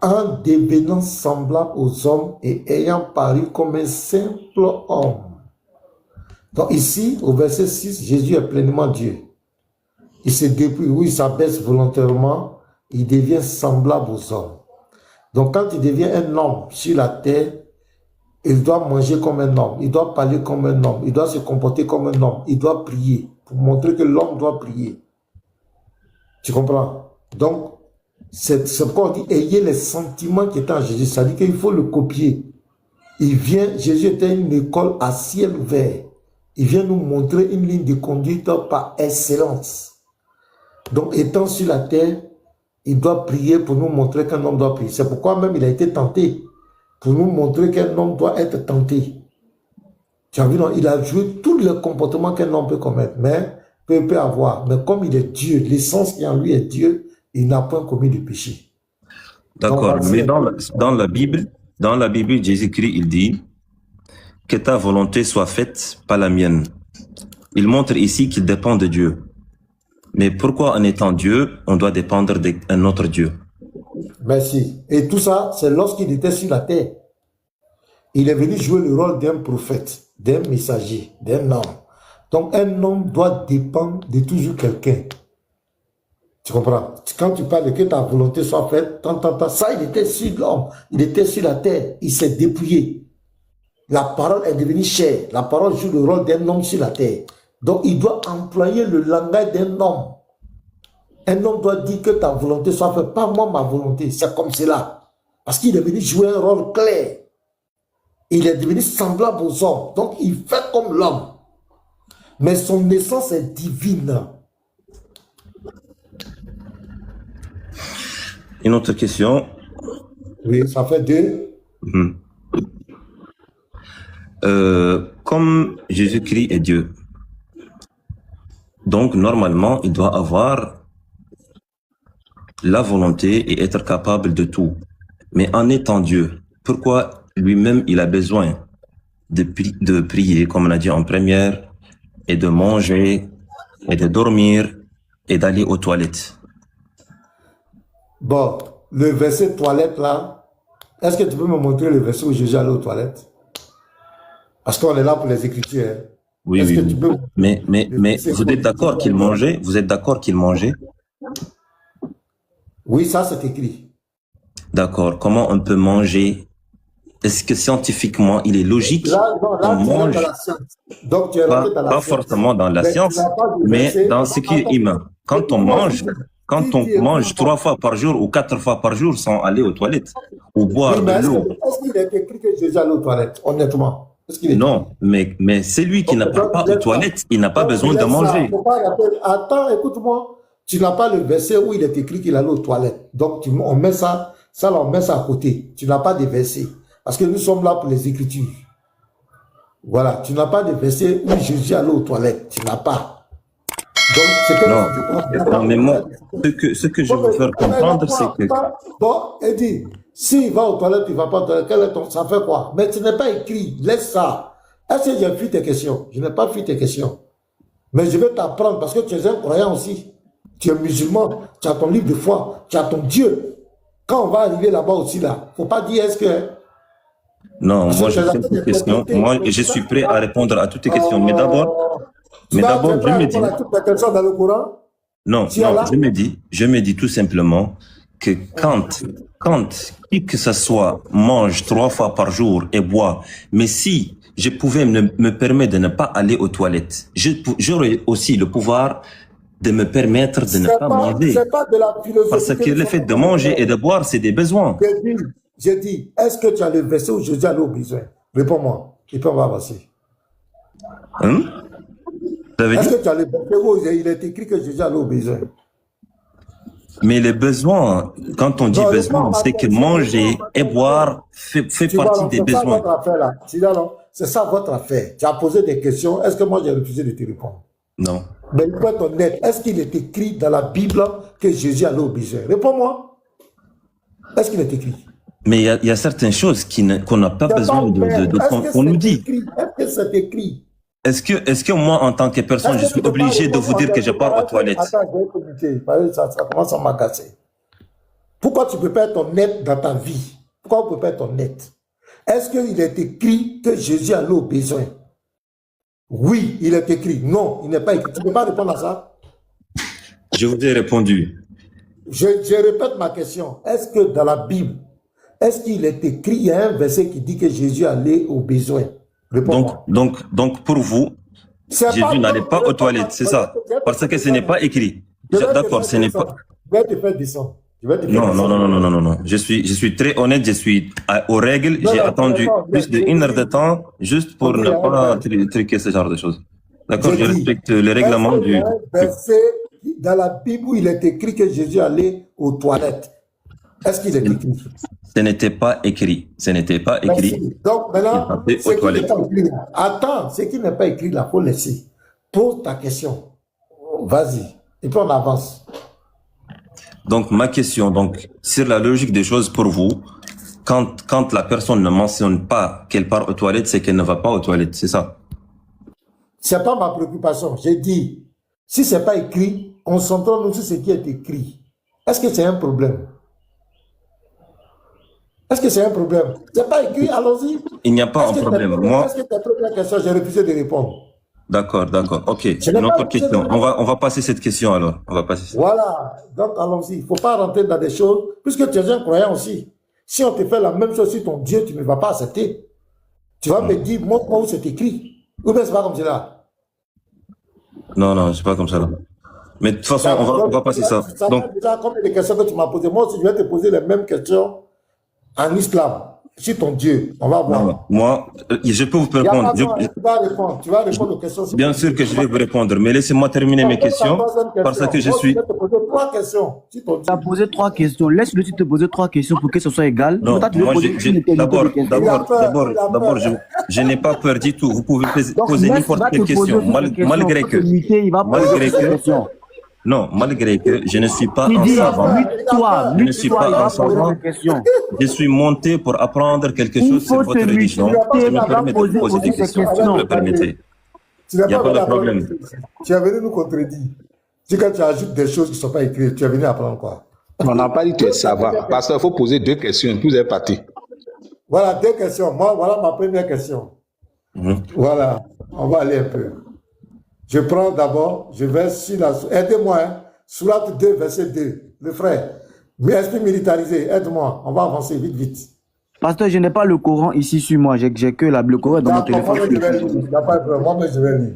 en devenant semblable aux hommes et ayant paru comme un simple homme. Donc ici, au verset 6, Jésus est pleinement Dieu. Il se dépouille, oui, il s'abaisse volontairement, il devient semblable aux hommes. Donc quand il devient un homme sur la terre, il doit manger comme un homme, il doit parler comme un homme, il doit se comporter comme un homme, il doit prier, pour montrer que l'homme doit prier. Tu comprends? Donc, c'est pourquoi on dit, ayez les sentiments qui étaient en Jésus. Ça dit qu'il faut le copier. Il vient, Jésus était une école à ciel ouvert. Il vient nous montrer une ligne de conduite par excellence. Donc, étant sur la terre, il doit prier pour nous montrer qu'un homme doit prier. C'est pourquoi même il a été tenté, pour nous montrer qu'un homme doit être tenté. Tu as vu, non? Il a joué tous les comportements qu'un homme peut commettre, mais peut avoir. Mais comme il est Dieu, l'essence qui en lui est Dieu, il n'a pas commis de péché. D'accord, mais dans la Bible, Jésus-Christ, il dit que ta volonté soit faite, pas la mienne. Il montre ici qu'il dépend de Dieu. Mais pourquoi en étant Dieu, on doit dépendre d'un autre Dieu? Merci. Et tout ça, c'est lorsqu'il était sur la terre. Il est venu jouer le rôle d'un prophète, d'un messager, d'un homme. Donc un homme doit dépendre de toujours quelqu'un. Tu comprends? Quand tu parles de que ta volonté soit faite, ça, il était sur l'homme, il était sur la terre, il s'est dépouillé. La parole est devenue chair. La parole joue le rôle d'un homme sur la terre. Donc, il doit employer le langage d'un homme. Un homme doit dire que ta volonté soit faite, pas moi ma volonté. C'est comme cela. Parce qu'il est venu jouer un rôle clair. Il est devenu semblable aux hommes. Donc, il fait comme l'homme. Mais son essence est divine. Une autre question. Oui, ça fait 2. Comme Jésus-Christ est Dieu, donc normalement, il doit avoir la volonté et être capable de tout. Mais en étant Dieu, pourquoi lui-même il a besoin de prier, comme on a dit en première, et de manger, et de dormir, et d'aller aux toilettes? Bon, le verset toilette là, est-ce que tu peux me montrer le verset où Jésus allait aux toilettes? Parce qu'on est là pour les Écritures. Hein. Oui, oui. Tu peux... Mais vous êtes d'accord qu'il mangeait? Vous êtes d'accord qu'il mangeait? Oui, ça c'est écrit. D'accord. Comment on peut manger? Est-ce que scientifiquement, il est logique qu'on mange? Donc, tu es pas forcément dans la science, mais dans ce qui est humain. Quand on mange 3 fois par jour ou 4 fois par jour sans aller aux toilettes ou boire de l'eau. Est-ce qu'il est écrit que Jésus allait aux toilettes, honnêtement? Non, mais celui qui n'a pas aux toilettes, il n'a pas besoin de manger. Attends, écoute-moi. Tu n'as pas le verset où il est écrit qu'il allait aux toilettes. Donc, on met ça là, on met ça à côté. Tu n'as pas de verset. Parce que nous sommes là pour les Écritures. Voilà, tu n'as pas de verset où Jésus allait aux toilettes. Tu n'as pas. Donc, c'est que... Non, mais moi, ce que je veux faire comprendre, c'est que... Bon, Eddie, s'il va aux toilettes, il ne va pas aux toilettes, ça fait quoi? Mais ce n'est pas écrit, laisse ça. Est-ce que j'ai fui tes questions? Je n'ai pas fui tes questions. Mais je vais t'apprendre parce que tu es un croyant aussi. Tu es musulman, tu as ton livre de foi, tu as ton Dieu. Quand on va arriver là-bas aussi, là, il ne faut pas dire est-ce que... Non, moi je fais une question. Moi, je suis prêt à répondre à toutes tes questions. Mais d'abord, je me dis... Dans le Coran? Non, je me dis tout simplement que quand qui que ce soit mange 3 fois par jour et boit, mais si je pouvais me permettre de ne pas aller aux toilettes, j'aurais aussi le pouvoir de me permettre de ne pas manger. Pas de la philosophie. Parce que le fait de manger et de boire, c'est des besoins. J'ai dit, est-ce que tu as le verset où Jésus allait aux besoins? Réponds-moi. Et puis on va avancer. Est-ce que tu as le verset où il est écrit que Jésus allait aux besoins? Mais les besoins, quand on dit besoin, c'est que manger et boire fait partie des besoins. C'est ça votre affaire. Tu as posé des questions. Est-ce que moi j'ai refusé de te répondre? Non. Mais il faut être honnête. Est-ce qu'il est écrit dans la Bible que Jésus allait aux besoins? Réponds-moi. Est-ce qu'il est écrit? Mais il y a certaines choses qu'on n'a pas besoin qu'on nous dit. Est-ce que c'est écrit? Est-ce que moi, en tant que personne, je suis obligé de vous dire que je pars aux toilettes? Attends, ça commence à m'agacer. Pourquoi tu ne peux pas être honnête dans ta vie? Pourquoi tu ne peux pas être honnête? Est-ce qu'il est écrit que Jésus allait aux besoins? Oui, il est écrit. Non, il n'est pas écrit. Tu ne peux pas répondre à ça? Je vous ai répondu. Je répète ma question. Est-ce que dans la Bible, est-ce qu'il est écrit, il y a un verset qui dit que Jésus allait aux besoins? Réponds-moi. Donc, pour vous, Jésus n'allait pas aux toilettes, c'est ça? Parce que ce n'est pas écrit. D'accord, ce n'est pas... Je vais te faire descendre. Non. Je suis très honnête, je suis aux règles. J'ai attendu plus d'1 heure de temps juste pour ne pas truquer ce genre de choses. D'accord, je respecte le règlement du... Dans la Bible où il est écrit que Jésus allait aux toilettes. Est-ce qu'il est écrit? Ce n'était pas écrit. Ce n'était pas écrit. Donc maintenant, attends, ce qui n'est pas écrit là, il faut laisser. Pose ta question. Vas-y. Et puis on avance. Donc ma question, donc sur la logique des choses pour vous, quand la personne ne mentionne pas qu'elle part aux toilettes, c'est qu'elle ne va pas aux toilettes, c'est ça? C'est pas ma préoccupation. J'ai dit, si c'est pas écrit, concentrons-nous sur ce qui est écrit. Est-ce que c'est un problème? Est-ce que c'est un problème? C'est pas écrit, allons-y. Il n'y a pas un problème. Moi, est-ce que ta première question, j'ai refusé de répondre? D'accord. Ok. Une autre question. On va passer cette question alors. On va passer. Voilà. Donc allons-y. Il ne faut pas rentrer dans des choses, puisque tu es un croyant aussi. Si on te fait la même chose sur ton Dieu, tu ne vas pas accepter. Tu vas me dire, montre-moi où c'est écrit. Ou bien c'est pas comme cela? Non, c'est pas comme ça là. Mais de toute façon, on va passer ça. Donc, déjà, combien de questions que tu m'as posées? Moi aussi, je vais te poser les mêmes questions en islam. Sur ton Dieu, on va voir. Non, moi, je peux vous répondre. Tu vas répondre aux questions. Bien sûr que je vais vous répondre, mais laissez-moi terminer mes questions parce que je suis... Je vais te poser 3 questions. Tu as posé 3 questions. Laisse-le te poser 3 questions pour que ce soit égal. Non, moi, d'abord, je n'ai pas peur du tout. Vous pouvez poser n'importe quelle question, malgré que... Non, malgré que je ne suis pas un savant. Je ne suis pas un savant. Je suis monté pour apprendre quelque chose sur votre religion. Je me permets de poser des questions, si vous le permettez. Il n'y a pas de problème. Tu es venu nous contredire. Si quand tu ajoutes des choses qui ne sont pas écrites, tu es venu apprendre quoi? On n'a pas dit que tu es savant. Parce qu'il faut poser 2 questions. Vous êtes parti. Voilà, 2 questions. Moi, voilà ma première question. Voilà, on va aller un peu. Je prends d'abord, je vais sur la... Aidez-moi, hein. Sourate 2, verset 2. Le frère, mais esprit militarisé, aide-moi. On va avancer vite. Pasteur, je n'ai pas le Coran ici sur moi. J'ai que le Coran dans mon téléphone. Moi, je vais lire.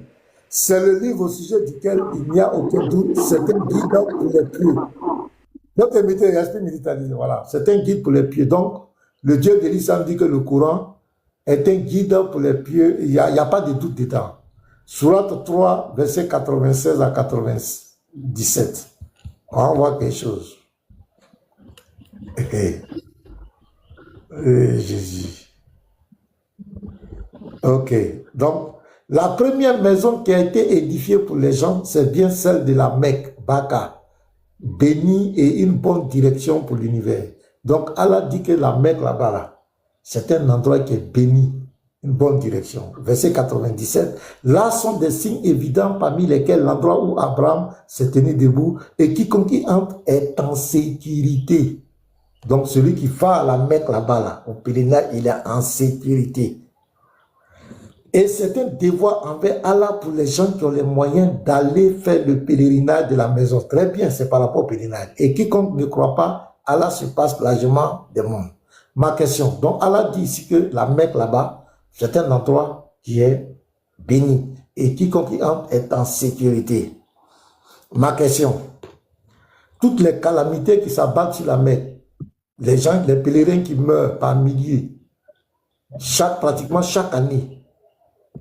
C'est le livre au sujet duquel il n'y a aucun doute. C'est un guide pour les pieux. Donc, esprit militarisé, voilà. C'est un guide pour les pieux. Donc, le Dieu de l'Islam dit que le Coran est un guide pour les pieux. Il n'y a pas de doute dedans. Sourate 3, verset 96 à 97. On va voir quelque chose. Jésus. Ok. Donc, la première maison qui a été édifiée pour les gens, c'est bien celle de la Mecque, Baka, bénie et une bonne direction pour l'univers. Donc, Allah dit que la Mecque là-bas, là, c'est un endroit qui est béni. Une bonne direction. Verset 97. Là sont des signes évidents parmi lesquels l'endroit où Abraham s'est tenu debout et quiconque y entre est en sécurité. Donc celui qui va à la Mecque là-bas, là, au pèlerinage, il est en sécurité. Et c'est un devoir envers Allah pour les gens qui ont les moyens d'aller faire le pèlerinage de la maison. Très bien, c'est par rapport au pèlerinage. Et quiconque ne croit pas, Allah se passe largement des mondes. Ma question. Donc Allah dit ici que la Mecque là-bas, c'est un endroit qui est béni et quiconque y entre est en sécurité. Ma question, toutes les calamités qui s'abattent sur la Mecque, les gens, les pèlerins qui meurent par milliers, pratiquement chaque année,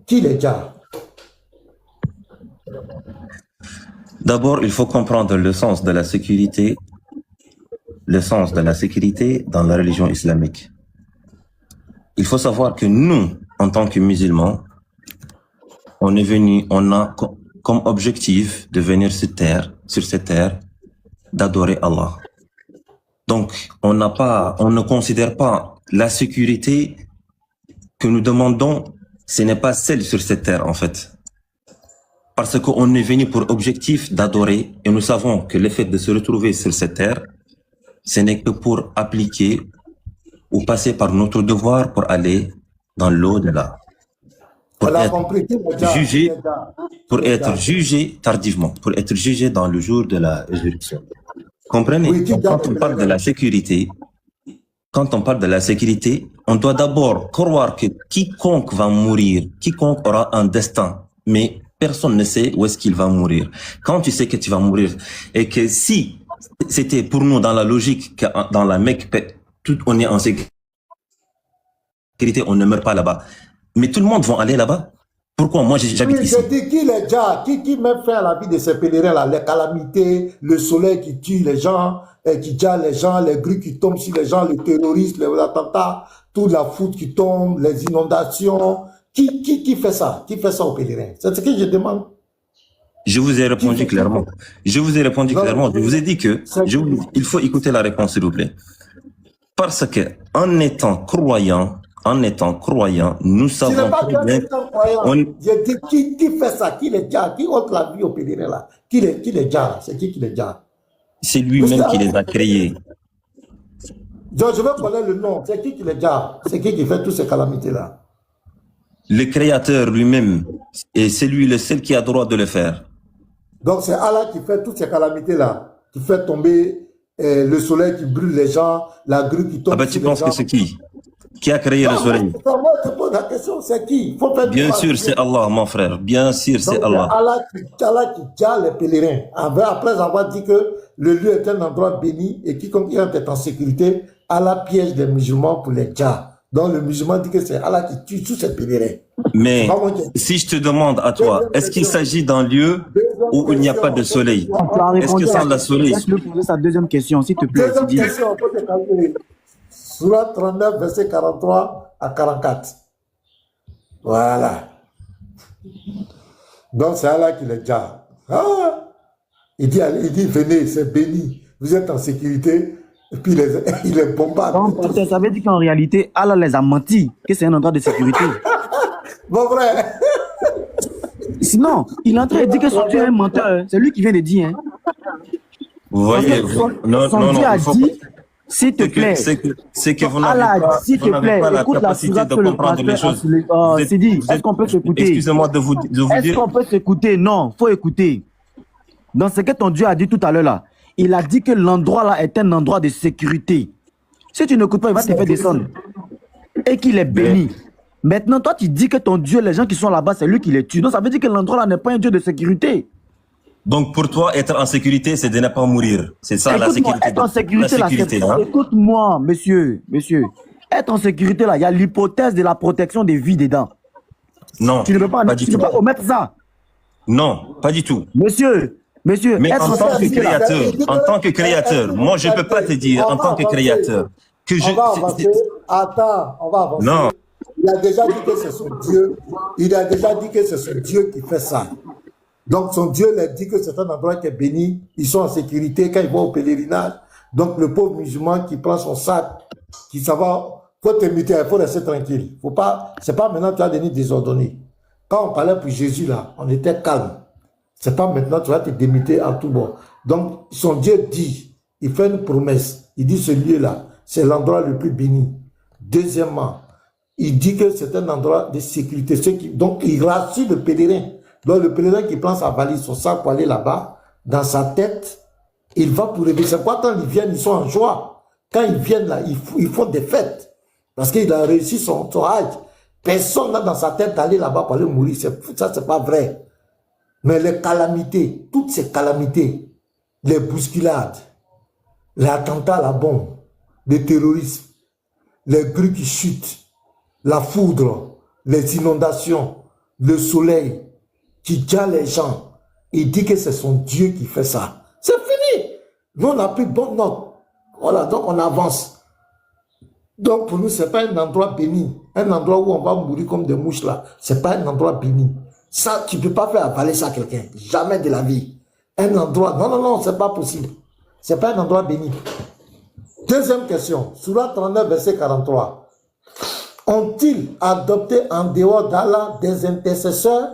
qui les garde? D'abord, il faut comprendre le sens de la sécurité, dans la religion islamique. Il faut savoir que nous, en tant que musulmans, on a comme objectif de venir sur cette terre, d'adorer Allah. Donc, on ne considère pas la sécurité que nous demandons, ce n'est pas celle sur cette terre, en fait. Parce qu'on est venu pour objectif d'adorer, et nous savons que le fait de se retrouver sur cette terre, ce n'est que pour appliquer ou passer par notre devoir pour aller dans l'au-delà. Pour être jugé tardivement, pour être jugé dans le jour de la résurrection. Comprenez? Donc, quand on parle de la sécurité, quand on parle de la sécurité, on doit d'abord croire que quiconque va mourir, quiconque aura un destin, mais personne ne sait où est-ce qu'il va mourir. Quand tu sais que tu vas mourir, et que si c'était pour nous dans la logique que dans la Mecque, tout on est en sécurité, on ne meurt pas là-bas. Mais tout le monde va aller là-bas. Pourquoi moi j'habite ici? Je dis qui les déjà, qui met fin à la vie de ces pèlerins là, les calamités, le soleil qui tue les gens, qui tue les gens, les grues qui tombent sur les gens, les terroristes, les attentats, toute la foudre qui tombe, les inondations. Qui fait ça? Qui fait ça aux pèlerins? C'est ce que je demande. Je vous ai répondu clairement. Je vous ai répondu clairement. Je vous ai dit que il faut écouter la réponse, s'il vous plaît. Parce que en étant croyant, nous savons très bien. Je dis qui fait ça? Qui les déjà? Qui ôte la vie aux pèlerins là? Qui les déjà? C'est qui les déjà? C'est lui-même qui les a créés. Donc je veux connaître le nom. C'est qui les déjà? C'est qui fait toutes ces calamités là? Le Créateur lui-même, et c'est lui le seul qui a droit de le faire. Donc c'est Allah qui fait toutes ces calamités-là, qui fait tomber le soleil qui brûle les gens, la grue qui tombe. Ah ben tu penses que c'est qui a créé le soleil? Moi, je pose la question, c'est qui? Faut faire bien sûr, c'est Allah, mon frère. Bien sûr, c'est Allah. Allah qui garde les pèlerins. Après avoir dit que le lieu est un endroit béni et quiconque y est en sécurité, Allah piège les musulmans pour les djahs. Donc le musulman dit que c'est Allah qui tue tous ces pèlerins. Mais si je te demande à toi, est-ce qu'il s'agit d'un lieu où il n'y a pas de soleil? Est-ce que sans le soleil? Laisse-le poser sa deuxième question, s'il te plaît. Deuxième question, faut te calculer. Sourate 39, verset 43 à 44. Voilà. Donc c'est Allah qui les garde. Ah! Il dit, venez, c'est béni. Vous êtes en sécurité. Et puis il les bombarde. Donc, ça veut dire qu'en réalité, Allah les a menti, que c'est un endroit de sécurité. Bon frère. Sinon, il est en train de dire que son Dieu est un menteur. C'est lui qui vient de dire. Hein. Vous voyez, son Dieu a dit, s'il te plaît. C'est que vous n'avez pas, s'il te plaît, écoute la surat que le comprendre les choses. C'est dit, est-ce qu'on peut s'écouter? Excusez-moi de vous dire. Est-ce qu'on peut s'écouter? Non, faut écouter. Dans ce que ton Dieu a dit tout à l'heure là, il a dit que l'endroit là est un endroit de sécurité. Si tu n'écoutes pas, il va te faire descendre. Et qu'il est béni. Maintenant, toi, tu dis que ton Dieu, les gens qui sont là-bas, c'est lui qui les tue. Donc, ça veut dire que l'endroit là n'est pas un Dieu de sécurité. Donc, pour toi, être en sécurité, c'est de ne pas mourir. C'est ça la sécurité. Être en sécurité, là, hein? Écoute-moi, monsieur. Être en sécurité, là, il y a l'hypothèse de la protection des vies dedans. Non, tu ne peux pas omettre ça. Non, pas du tout. Monsieur, mais en tant que créateur, moi je ne peux pas te dire en tant que créateur que je. Attends, on va avancer. Non. Il a déjà dit que c'est son Dieu. Il a déjà dit que c'est son Dieu qui fait ça. Donc son Dieu leur dit que c'est un endroit qui est béni. Ils sont en sécurité quand ils vont au pèlerinage. Donc le pauvre musulman qui prend son sac, qui s'en va, faut t'imiter, il faut rester tranquille. Faut pas, c'est pas maintenant que tu vas devenir désordonné. Quand on parlait pour Jésus là, on était calme. C'est pas maintenant tu vas te démiter à tout bord. Donc son Dieu dit, il fait une promesse. Il dit ce lieu-là, c'est l'endroit le plus béni. Deuxièmement, il dit que c'est un endroit de sécurité. Donc il rassure le pèlerin. Donc le pèlerin qui prend sa valise, son sac pour aller là-bas, dans sa tête, il va pour rêver. C'est quoi quand ils viennent, ils sont en joie. Quand ils viennent là, ils font des fêtes. Parce qu'il a réussi son hajj. Personne n'a dans sa tête d'aller là-bas pour aller mourir. Ça, c'est pas vrai. Mais les calamités, toutes ces calamités, les bousculades, les attentats à la bombe, les terrorismes, les grues qui chutent, la foudre, les inondations, le soleil qui tue les gens, il dit que c'est son Dieu qui fait ça. C'est fini. Nous, on a pris bonne note. Voilà, donc on avance. Donc pour nous, ce n'est pas un endroit béni. Un endroit où on va mourir comme des mouches là. Ce n'est pas un endroit béni. Ça, tu ne peux pas faire avaler ça à quelqu'un. Jamais de la vie. Un endroit, non, ce n'est pas possible. Ce n'est pas un endroit béni. Deuxième question. Sourate 39, verset 43. Ont-ils adopté en dehors d'Allah des intercesseurs?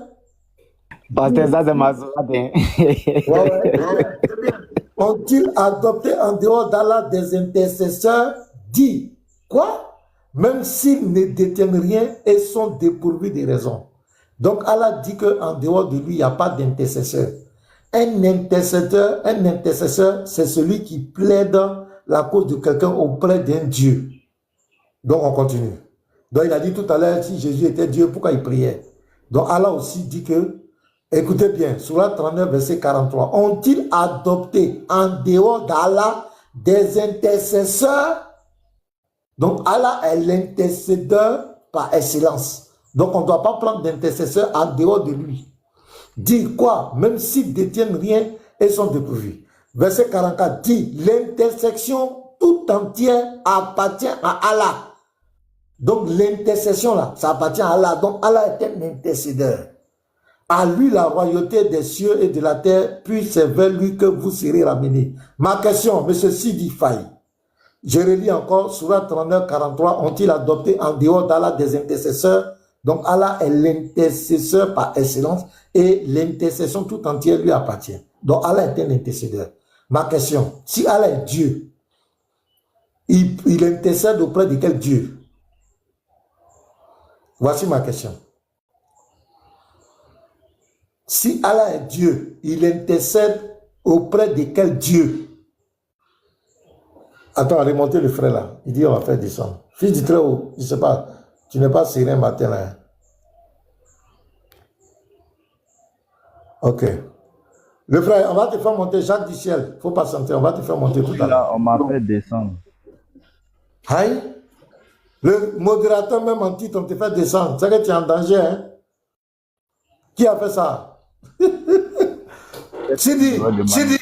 Ont-ils adopté en dehors d'Allah des intercesseurs? Dit quoi? Même s'ils ne détiennent rien et sont dépourvus de raison. Donc Allah dit qu'en dehors de lui, il n'y a pas d'intercesseur. Un intercesseur, c'est celui qui plaide la cause de quelqu'un auprès d'un Dieu. Donc, on continue. Donc, il a dit tout à l'heure, si Jésus était Dieu, pourquoi il priait? Donc, Allah aussi dit que, écoutez bien, Sourate 39, verset 43, ont-ils adopté en dehors d'Allah des intercesseurs? Donc, Allah est l'intercédeur par excellence. Donc, on ne doit pas prendre d'intercesseur en dehors de lui. Dit quoi? Même s'ils détiennent rien et sont dépourvus. Verset 44 dit, l'intersection tout entière appartient à Allah. Donc, l'intercession là, ça appartient à Allah. Donc, Allah est un intercédeur. À lui la royauté des cieux et de la terre, puis c'est vers lui que vous serez ramenés. Ma question, M. Sidi Faye, je relis encore, Sourate 39, 43, ont-ils adopté en dehors d'Allah des intercesseurs? Donc Allah est l'intercesseur par excellence et l'intercession tout entière lui appartient. Donc Allah est un intercédeur. Ma question, si Allah est Dieu, il intercède auprès de quel Dieu? Voici ma question. Si Allah est Dieu, il intercède auprès de quel Dieu? Attends, remontez le frère là. Il dit on va faire descendre. Fils du Très-Haut, je ne sais pas, tu n'es pas serein matin là. Hein? Ok. Le frère, on va te faire monter, Jacques du ciel. Il ne faut pas sentir, on va te faire monter tout à l'heure. On m'a fait descendre. Aïe. Le modérateur même en titre, on te fait descendre. C'est que tu es en danger, hein? Qui a fait ça? Sidi, Sidi.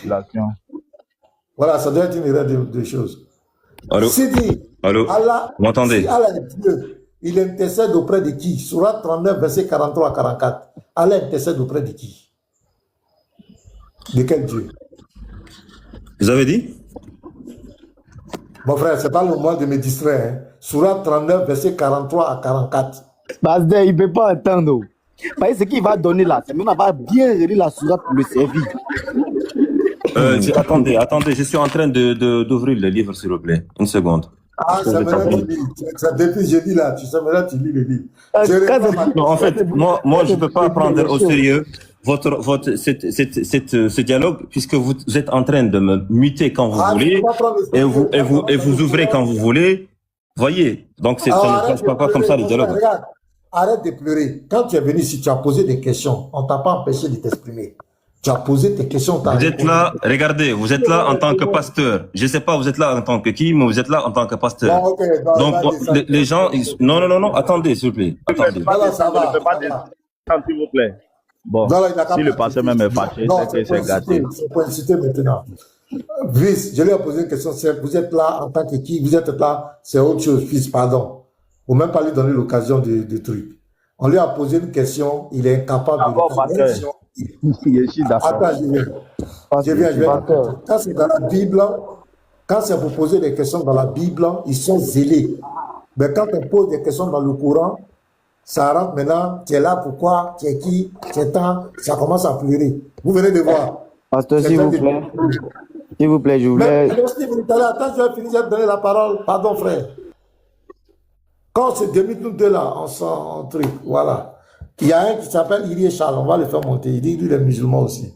Voilà, ça doit être une erreur de choses. Allô? Sidi, Allô? Allah, Vous m'entendez? si Allah est Dieu, il intercède auprès de qui? Sourate 39, verset 43 à 44. Allah intercède auprès de qui? De quel Dieu? Vous avez dit? Mon frère, c'est pas le moment de me distraire. Hein. Sourate 39, verset 43 à 44. Basdé, il ne peut pas attendre. Parce que ce qu'il va donner là, c'est même avoir bien relire la sourate pour le servir. Attendez, je suis en train d'ouvrir le livre, s'il vous plaît. Une seconde. Ah, ça me l'a dit. Depuis jeudi là, tu sais, maintenant tu lis le livre. En fait, moi je ne peux pas prendre au sérieux ce dialogue, puisque vous êtes en train de me muter quand vous voulez, et vous ouvrez quand vous voulez. Voyez, donc ça ne passe pas comme ça le dialogue. Regarde, arrête de pleurer. Quand tu es venu ici, tu as posé des questions. On ne t'a pas empêché de t'exprimer. Tu as posé tes questions. Vous êtes là, regardez, vous êtes là en tant que pasteur. Je ne sais pas, vous êtes là en tant que qui, mais vous êtes là en tant que pasteur. Bon, okay, donc, les gens... Non, attendez, s'il vous plaît. Attendez. Ça va. S'il vous plaît. Bon, si le pasteur même est fâché, c'est que c'est gâté. C'est pour inciter maintenant. Vice, je lui ai posé une question. Vous êtes là en tant que qui? Vous êtes là, c'est autre chose, fils, pardon. Faut même pas lui donner l'occasion de truc. On lui a posé une question, il est incapable de répondre. Attends, je viens. Quand c'est dans la Bible, quand c'est pour poser des questions dans la Bible, ils sont zélés. Mais quand on pose des questions dans le Coran, ça rentre maintenant, tu es là, pourquoi, tu es qui, tu es tant, ça commence à pleurer. Vous venez de voir. Pasteur, s'il vous plaît. S'il vous plaît, je voulais... Mais, attends, je vais finir, je vais te donner la parole. Pardon, frère. Quand c'est demi nous deux là, on sent un truc, voilà. Il y a un qui s'appelle Irie Charles, on va le faire monter. Il dit qu'il est musulman aussi.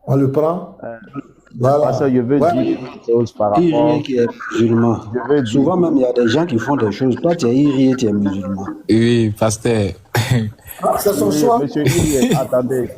On le prend. Voilà. Je veux dire une chose par rapport... Irie qui est musulman. Souvent même, il y a des gens qui font des choses. Toi, tu es Irie, tu es musulman. Oui, pasteur. C'est son choix. Monsieur Irie, attendez.